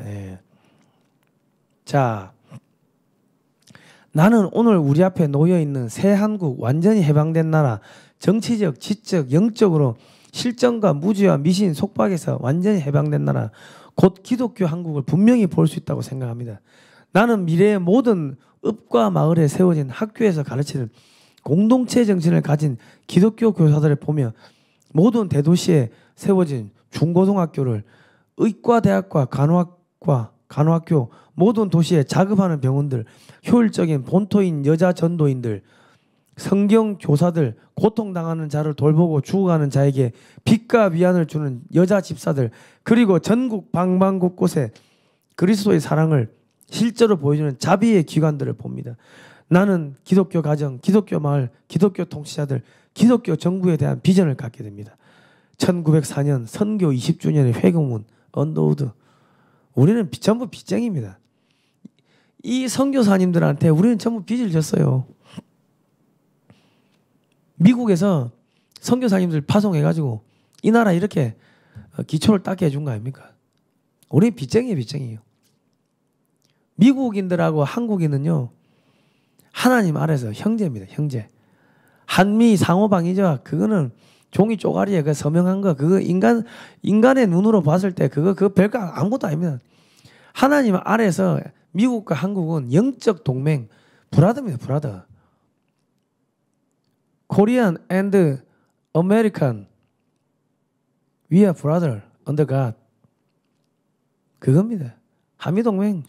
자, 나는 오늘 우리 앞에 놓여 있는 새 한국, 완전히 해방된 나라, 정치적, 지적, 영적으로 실정과 무지와 미신 속박에서 완전히 해방된 나라, 곧 기독교 한국을 분명히 볼 수 있다고 생각합니다. 나는 미래의 모든 읍과 마을에 세워진 학교에서 가르치는 공동체 정신을 가진 기독교 교사들을 보며 모든 대도시에 세워진 중고등학교를 의과대학과 간호학교 모든 도시에 자급하는 병원들, 효율적인 본토인 여자 전도인들, 성경 교사들, 고통당하는 자를 돌보고 죽어가는 자에게 빛과 위안을 주는 여자 집사들, 그리고 전국 방방곳곳에 그리스도의 사랑을 실제로 보여주는 자비의 기관들을 봅니다. 나는 기독교 가정, 기독교 마을, 기독교 통치자들, 기독교 정부에 대한 비전을 갖게 됩니다. 1904년 선교 20주년의 회고문 언더우드. 우리는 전부 빚쟁입니다. 이 선교사님들한테 우리는 전부 빚을 졌어요. 미국에서 선교사님들 파송해가지고 이 나라 이렇게 기초를 닦게 해준 거 아닙니까? 우리 빚쟁이에요, 빚쟁이에요. 미국인들하고 한국인은요, 하나님 아래서 형제입니다, 형제. 한미 상호방위죠. 그거는 종이 쪼가리에 그 서명한 거, 그거 인간의 눈으로 봤을 때 그거 별거 아무것도 아닙니다. 하나님 아래서 미국과 한국은 영적 동맹, 브라더입니다, 브라더. Korean and American, we are brother under God. 그겁니다. 한미동맹.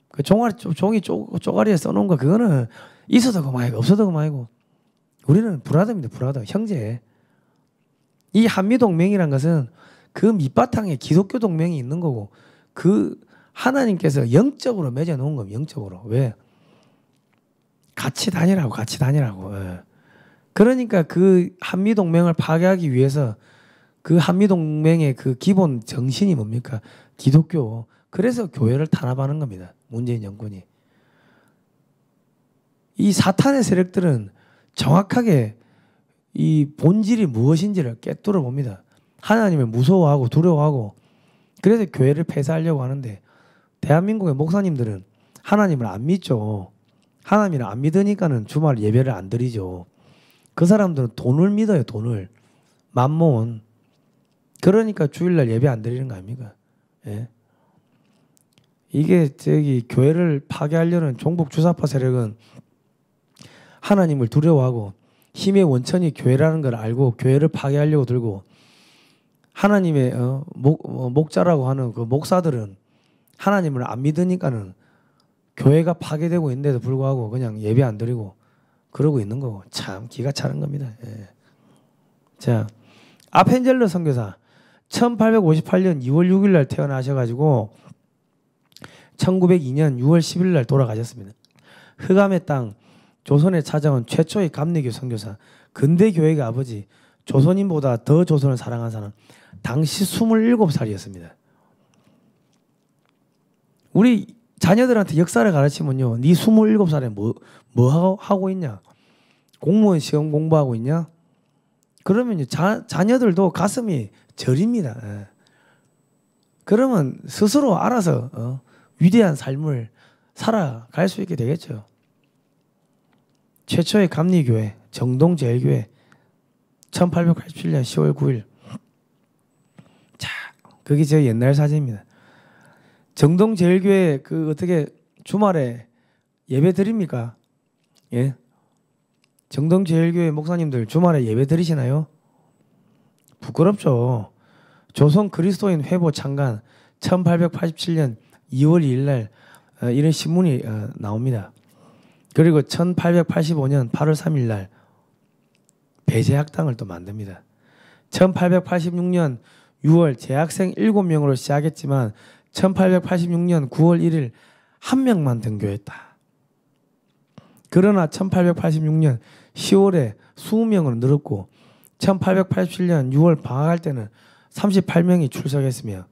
그 종이 쪼가리에 써놓은 거 그거는 있어도 그만이고 없어도 그만이고 우리는 브라더입니다. 브라더. 형제. 이 한미동맹이란 것은 그 밑바탕에 기독교 동맹이 있는 거고 그 하나님께서 영적으로 맺어놓은 겁니다. 영적으로. 왜? 같이 다니라고 같이 다니라고. 그러니까 그 한미동맹을 파괴하기 위해서 그 한미동맹의 그 기본 정신이 뭡니까? 기독교. 그래서 교회를 탄압하는 겁니다. 문재인 정권이. 이 사탄의 세력들은 정확하게 이 본질이 무엇인지를 꿰뚫어 봅니다. 하나님을 무서워하고 두려워하고 그래서 교회를 폐쇄하려고 하는데 대한민국의 목사님들은 하나님을 안 믿죠. 하나님을 안 믿으니까는 주말 예배를 안 드리죠. 그 사람들은 돈을 믿어요. 돈을. 만몬. 그러니까 주일날 예배 안 드리는 거 아닙니까? 예. 이게 교회를 파괴하려는 종북 주사파 세력은 하나님을 두려워하고 힘의 원천이 교회라는 걸 알고 교회를 파괴하려고 들고 하나님의 목자라고 하는 그 목사들은 하나님을 안 믿으니까는 교회가 파괴되고 있는데도 불구하고 그냥 예배 안 드리고 그러고 있는 거고 참 기가 차는 겁니다. 예. 자, 아펜젤러 선교사 1858년 2월 6일 날 태어나셔가지고 1902년 6월 10일 날 돌아가셨습니다. 흑암의 땅 조선에 찾아온 최초의 감리교 선교사, 근대 교회의 아버지, 조선인보다 더 조선을 사랑한 사람, 당시 27살이었습니다. 우리 자녀들한테 역사를 가르치면요, 네 27살에 뭐 하고 있냐? 공무원 시험 공부하고 있냐? 그러면 자녀들도 가슴이 저립니다. 예. 그러면 스스로 알아서 위대한 삶을 살아갈 수 있게 되겠죠. 최초의 감리교회 정동제일교회 1887년 10월 9일. 자, 그게 제 옛날 사진입니다. 정동제일교회 어떻게 주말에 예배 드립니까? 예? 정동제일교회 목사님들 주말에 예배 드리시나요? 부끄럽죠. 조선 그리스도인 회보 창간 1887년 2월 2일 날 이런 신문이 나옵니다. 그리고 1885년 8월 3일 날 배제학당을 또 만듭니다. 1886년 6월 재학생 7명으로 시작했지만 1886년 9월 1일 1명만 등교했다. 그러나 1886년 10월에 20명으로 늘었고 1887년 6월 방학할 때는 38명이 출석했으며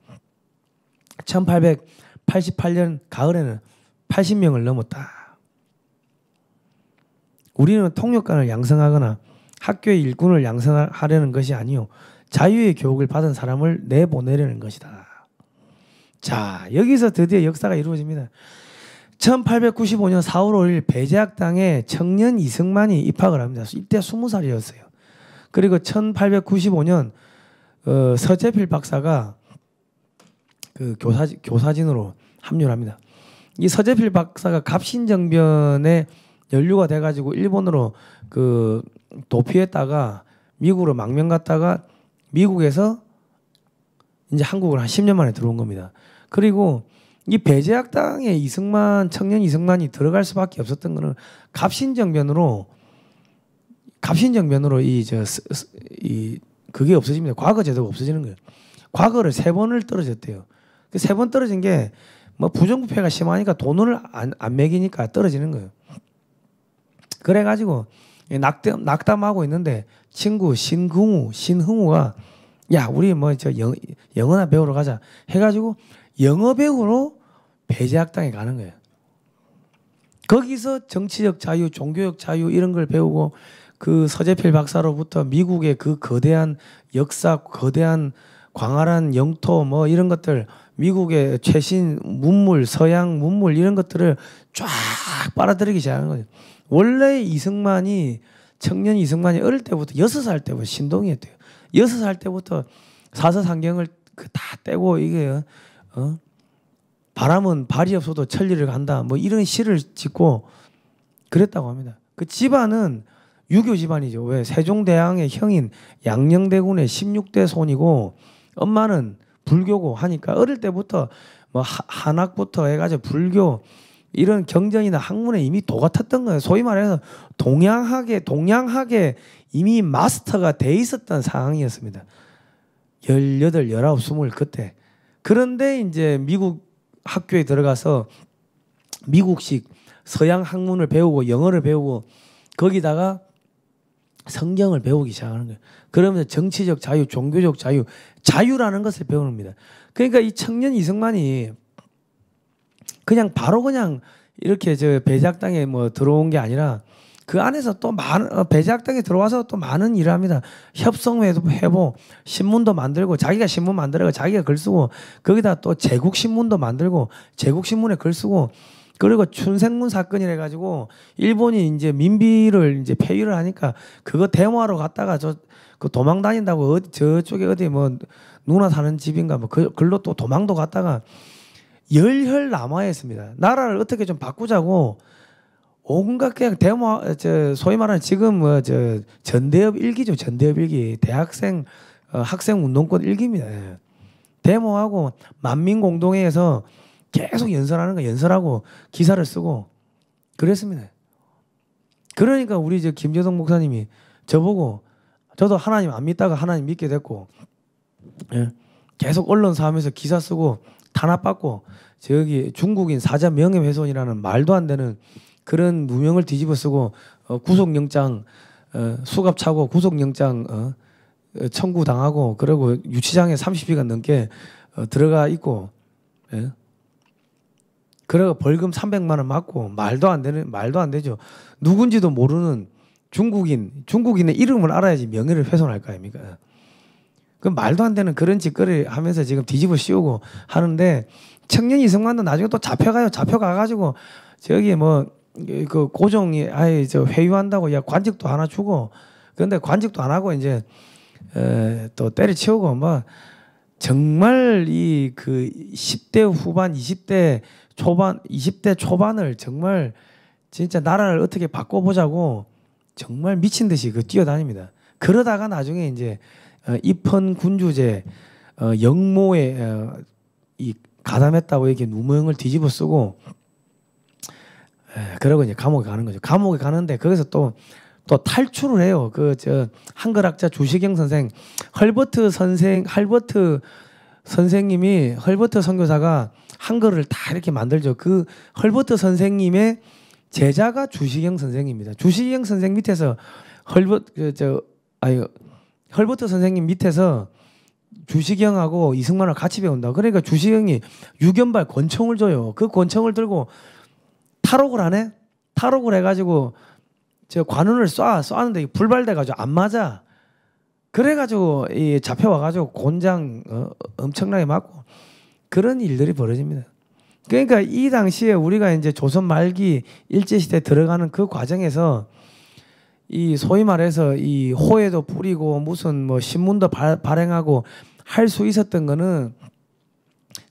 1888년 가을에는 80명을 넘었다. 우리는 통역관을 양성하거나 학교의 일꾼을 양성하려는 것이 아니요 자유의 교육을 받은 사람을 내보내려는 것이다. 자, 여기서 드디어 역사가 이루어집니다. 1895년 4월 5일 배제학당에 청년 이승만이 입학을 합니다. 이때 20살이었어요. 그리고 1895년 서재필 박사가 교사진으로 합류를 합니다. 이 서재필 박사가 갑신정변에 연루가 돼가지고 일본으로 도피했다가 미국으로 망명 갔다가 미국에서 이제 한국을 한 10년 만에 들어온 겁니다. 그리고 이 배제학당에 청년 이승만이 들어갈 수밖에 없었던 거는 갑신정변으로 그게 없어집니다. 과거 제도가 없어지는 거예요. 과거를 3번을 떨어졌대요. 그 3번 떨어진 게 뭐 부정부패가 심하니까 돈을 안 매기니까 떨어지는 거예요. 그래가지고 낙담하고 있는데 친구 신흥우가 야 우리 영어나 배우러 가자 해가지고 영어 배우러 배제학당에 가는 거예요. 거기서 정치적 자유, 종교적 자유 이런 걸 배우고 그 서재필 박사로부터 미국의 그 거대한 역사, 거대한 광활한 영토 뭐 이런 것들, 미국의 최신 문물, 서양 문물 이런 것들을 쫙 빨아들이기 시작하는 거예요. 원래 청년 이승만이 어릴 때부터 6살 때부터 신동이었대요. 6살 때부터 사서상경을 다 떼고 이게 바람은 발이 없어도 천리를 간다 뭐 이런 시를 짓고 그랬다고 합니다. 그 집안은 유교 집안이죠. 왜? 세종대왕의 형인 양녕대군의 16대 손이고 엄마는 불교고 하니까 어릴 때부터 뭐 한학부터 해가지고 불교 이런 경전이나 학문에 이미 도가 텄던 거예요. 소위 말해서 동양학에 이미 마스터가 돼 있었던 상황이었습니다. 18, 19, 20 그때. 그런데 이제 미국 학교에 들어가서 미국식 서양 학문을 배우고 영어를 배우고 거기다가 성경을 배우기 시작하는 거예요. 그러면서 정치적 자유, 종교적 자유, 자유라는 것을 배웁니다. 그러니까 이 청년 이승만이 그냥 바로 그냥 이렇게 배제학당에 뭐 들어온 게 아니라 그 안에서 또 많은 배제학당에 들어와서 또 많은 일을 합니다. 협성회도 해보고 신문도 만들고 자기가 신문 만들고 자기가 글 쓰고 거기다 또 제국신문도 만들고 제국신문에 글 쓰고 그리고 춘생문 사건이래 가지고 일본이 이제 민비를 이제 폐위를 하니까 그거 데모하러 갔다가 그 도망 다닌다고 어디 저쪽에 어디 뭐 누나 사는 집인가 뭐 글로 또 도망도 갔다가 열혈 남아있습니다. 나라를 어떻게 좀 바꾸자고 온갖 그냥 데모 소위 말하는 지금 뭐 전대협 일기죠. 전대협 일기 대학생 학생 운동권 일기입니다. 예. 데모하고 만민공동회에서 계속 연설하는 거 연설하고 기사를 쓰고 그랬습니다. 그러니까 우리 김재동 목사님이 저보고 저도 하나님 안 믿다가 하나님 믿게 됐고 예. 계속 언론사 하면서 기사 쓰고 탄압받고 저기 중국인 사자 명예훼손이라는 말도 안 되는 그런 누명을 뒤집어 쓰고 구속영장 수갑 차고 구속영장 청구당하고 그리고 유치장에 30시간 넘게 들어가 있고 예? 그리고 벌금 300만 원 맞고 말도 안 되죠. 누군지도 모르는 중국인의 이름을 알아야지 명예를 훼손할 거 아닙니까? 그 말도 안 되는 그런 짓거리 하면서 지금 뒤집어 씌우고 하는데 청년 이승만도 나중에 또 잡혀가가지고 저기 뭐 그 고종이 아예 회유한다고 야 관직도 하나 주고 그런데 관직도 안 하고 이제 또 때려치우고 뭐 정말 이 그 10대 후반 20대 초반을 정말 진짜 나라를 어떻게 바꿔보자고 정말 미친 듯이 뛰어다닙니다. 그러다가 나중에 이제 입헌 군주제 영모에 가담했다고 이렇게 누명을 뒤집어 쓰고 그러고 이제 감옥에 가는 거죠. 감옥에 가는데 거기서 또 탈출을 해요. 한글학자 주시경 선생, 헐버트 선교사가 한글을 다 이렇게 만들죠. 그 헐버트 선생님의 제자가 주시경 선생입니다. 주시경 선생 밑에서 헐버트 선생님 밑에서 주시경하고 이승만을 같이 배운다. 그러니까 주시경이 유견발 권총을 줘요. 그 권총을 들고 탈옥을 하네. 탈옥을 해가지고 관운을 쏘는데 불발돼가지고 안 맞아. 그래가지고 잡혀와가지고 곤장 엄청나게 맞고 그런 일들이 벌어집니다. 그러니까 이 당시에 우리가 이제 조선 말기 일제시대 들어가는 그 과정에서 이 소위 말해서 이 호에도 뿌리고 무슨 뭐 신문도 발행하고 할 수 있었던 거는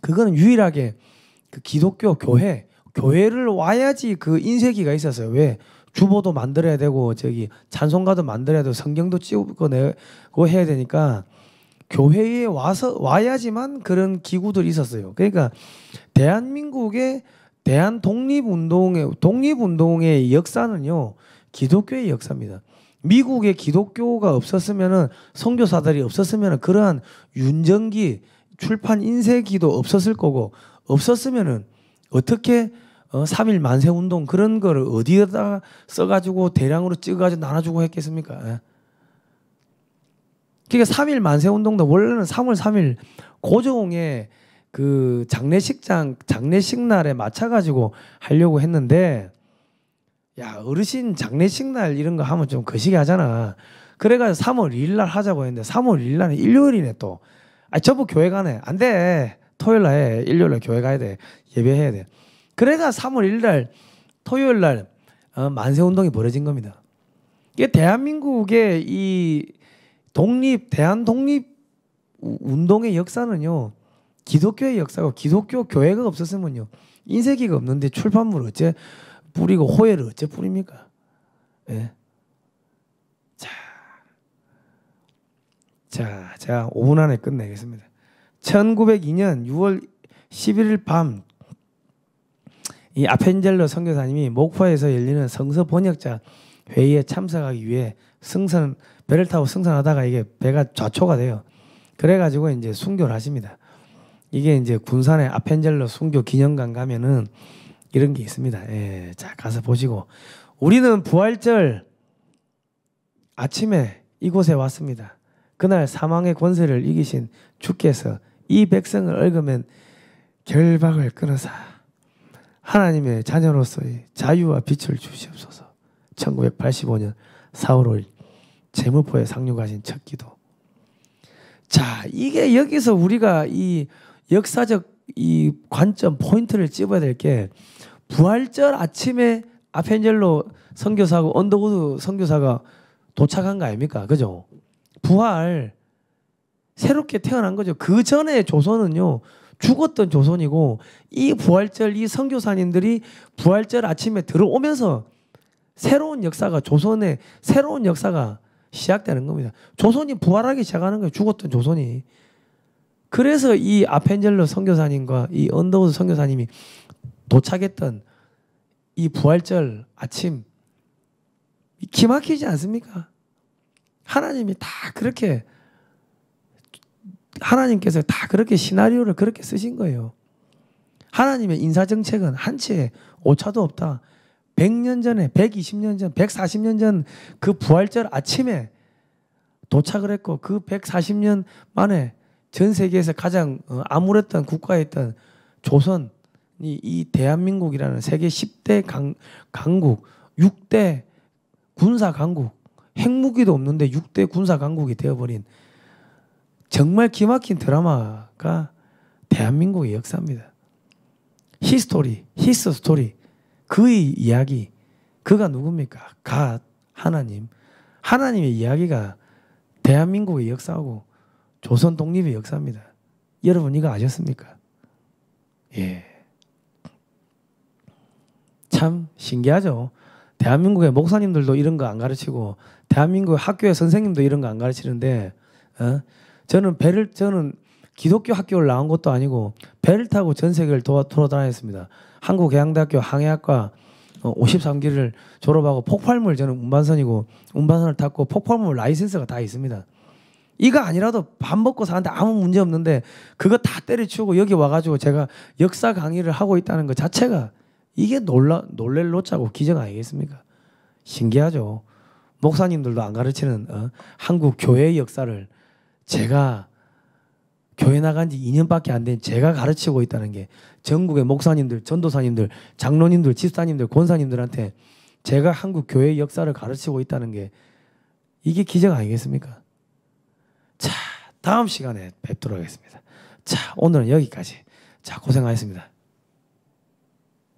그거는 유일하게 그 기독교 교회를 와야지 그 인쇄기가 있었어요. 왜? 주보도 만들어야 되고 찬송가도 만들어야 되고 성경도 찍고 해야 되니까 교회에 와야지만 그런 기구들이 있었어요. 그러니까 대한민국의 독립운동의 역사는요 기독교의 역사입니다. 미국의 기독교가 없었으면은 선교사들이 없었으면은 그러한 윤정기 출판 인쇄기도 없었을 거고 없었으면은 어떻게 3.1 만세운동 그런 거를 어디에다 써가지고 대량으로 찍어가지고 나눠주고 했겠습니까? 예. 그러니까 3.1 만세운동도 원래는 3월 3일 고종의 그 장례식 날에 맞춰가지고 하려고 했는데 야 어르신 장례식 날 이런 거 하면 좀 거시기 하잖아. 그래가지고 3월 2일 날 하자고 했는데 3월 2일 날은 일요일이네 또. 저보 교회 가네. 안 돼. 토요일 날 해. 일요일 날 교회 가야 돼. 예배해야 돼. 그래가 3월 1일 날 토요일 날 만세운동이 벌어진 겁니다. 이게 대한민국의 이 대한 독립 운동의 역사는요 기독교의 역사고 기독교 교회가 없었으면요 인쇄기가 없는데 출판물을 어째 뿌리고 호해를 어째 뿌립니까? 예. 자, 제가 5분 안에 끝내겠습니다. 1902년 6월 11일 밤 이 아펜젤로 선교사님이 목포에서 열리는 성서 번역자 회의에 참석하기 위해 배를 타고 승선하다가 이게 배가 좌초가 돼요. 그래가지고 이제 순교를 하십니다. 이게 이제 군산의 아펜젤로 순교 기념관 가면은 이런 게 있습니다. 예, 자 가서 보시고 우리는 부활절 아침에 이곳에 왔습니다. 그날 사망의 권세를 이기신 주께서 이 백성을 얽으면 결박을 끊으사 하나님의 자녀로서의 자유와 빛을 주시옵소서. 1985년 4월 5일 제무포에 상륙하신 첫 기도. 자, 이게 여기서 우리가 이 역사적 이 관점 포인트를 찝어야 될 게 부활절 아침에 아펜젤로 선교사하고 언더우드 선교사가 도착한 거 아닙니까? 그죠? 부활 새롭게 태어난 거죠. 그 전에 조선은요 죽었던 조선이고 이 부활절 이 선교사님들이 부활절 아침에 들어오면서 새로운 역사가 조선의 새로운 역사가 시작되는 겁니다. 조선이 부활하기 시작하는 거예요. 죽었던 조선이. 그래서 이 아펜젤로 선교사님과 이 언더우드 선교사님이 도착했던 이 부활절 아침 기막히지 않습니까? 하나님이 다 그렇게 하나님께서 다 그렇게 시나리오를 그렇게 쓰신 거예요. 하나님의 인사정책은 한치의 오차도 없다. 100년 전에 120년 전 140년 전 그 부활절 아침에 도착을 했고 그 140년 만에 전 세계에서 가장 암울했던 국가였던 조선이 이 대한민국이라는 세계 10대 강국 6대 군사 강국 핵무기도 없는데 6대 군사 강국이 되어버린 정말 기막힌 드라마가 대한민국의 역사입니다. 히스토리, 히스토리 그의 이야기 그가 누굽니까? 갓 하나님 하나님의 이야기가 대한민국의 역사하고 조선 독립의 역사입니다. 여러분 이거 아셨습니까? 예, 참 신기하죠. 대한민국의 목사님들도 이런 거 안 가르치고 대한민국의 학교의 선생님도 이런 거 안 가르치는데 저는 기독교 학교를 나온 것도 아니고 배를 타고 전 세계를 돌아다녔습니다. 한국해양대학교 항해학과 53기를 졸업하고 폭발물 저는 운반선이고 운반선을 탔고 폭발물 라이센스가 다 있습니다. 이거 아니라도 밥 먹고 사는데 아무 문제 없는데 그거 다 때려치우고 여기 와가지고 제가 역사 강의를 하고 있다는 것 자체가 이게 놀랄 노자고 기적 아니겠습니까? 신기하죠. 목사님들도 안 가르치는 한국 교회의 역사를 제가 교회 나간 지 2년밖에 안 된 제가 가르치고 있다는 게 전국의 목사님들, 전도사님들, 장로님들, 집사님들, 권사님들한테 제가 한국 교회의 역사를 가르치고 있다는 게 이게 기적 아니겠습니까? 자, 다음 시간에 뵙도록 하겠습니다. 자, 오늘은 여기까지. 자, 고생하셨습니다.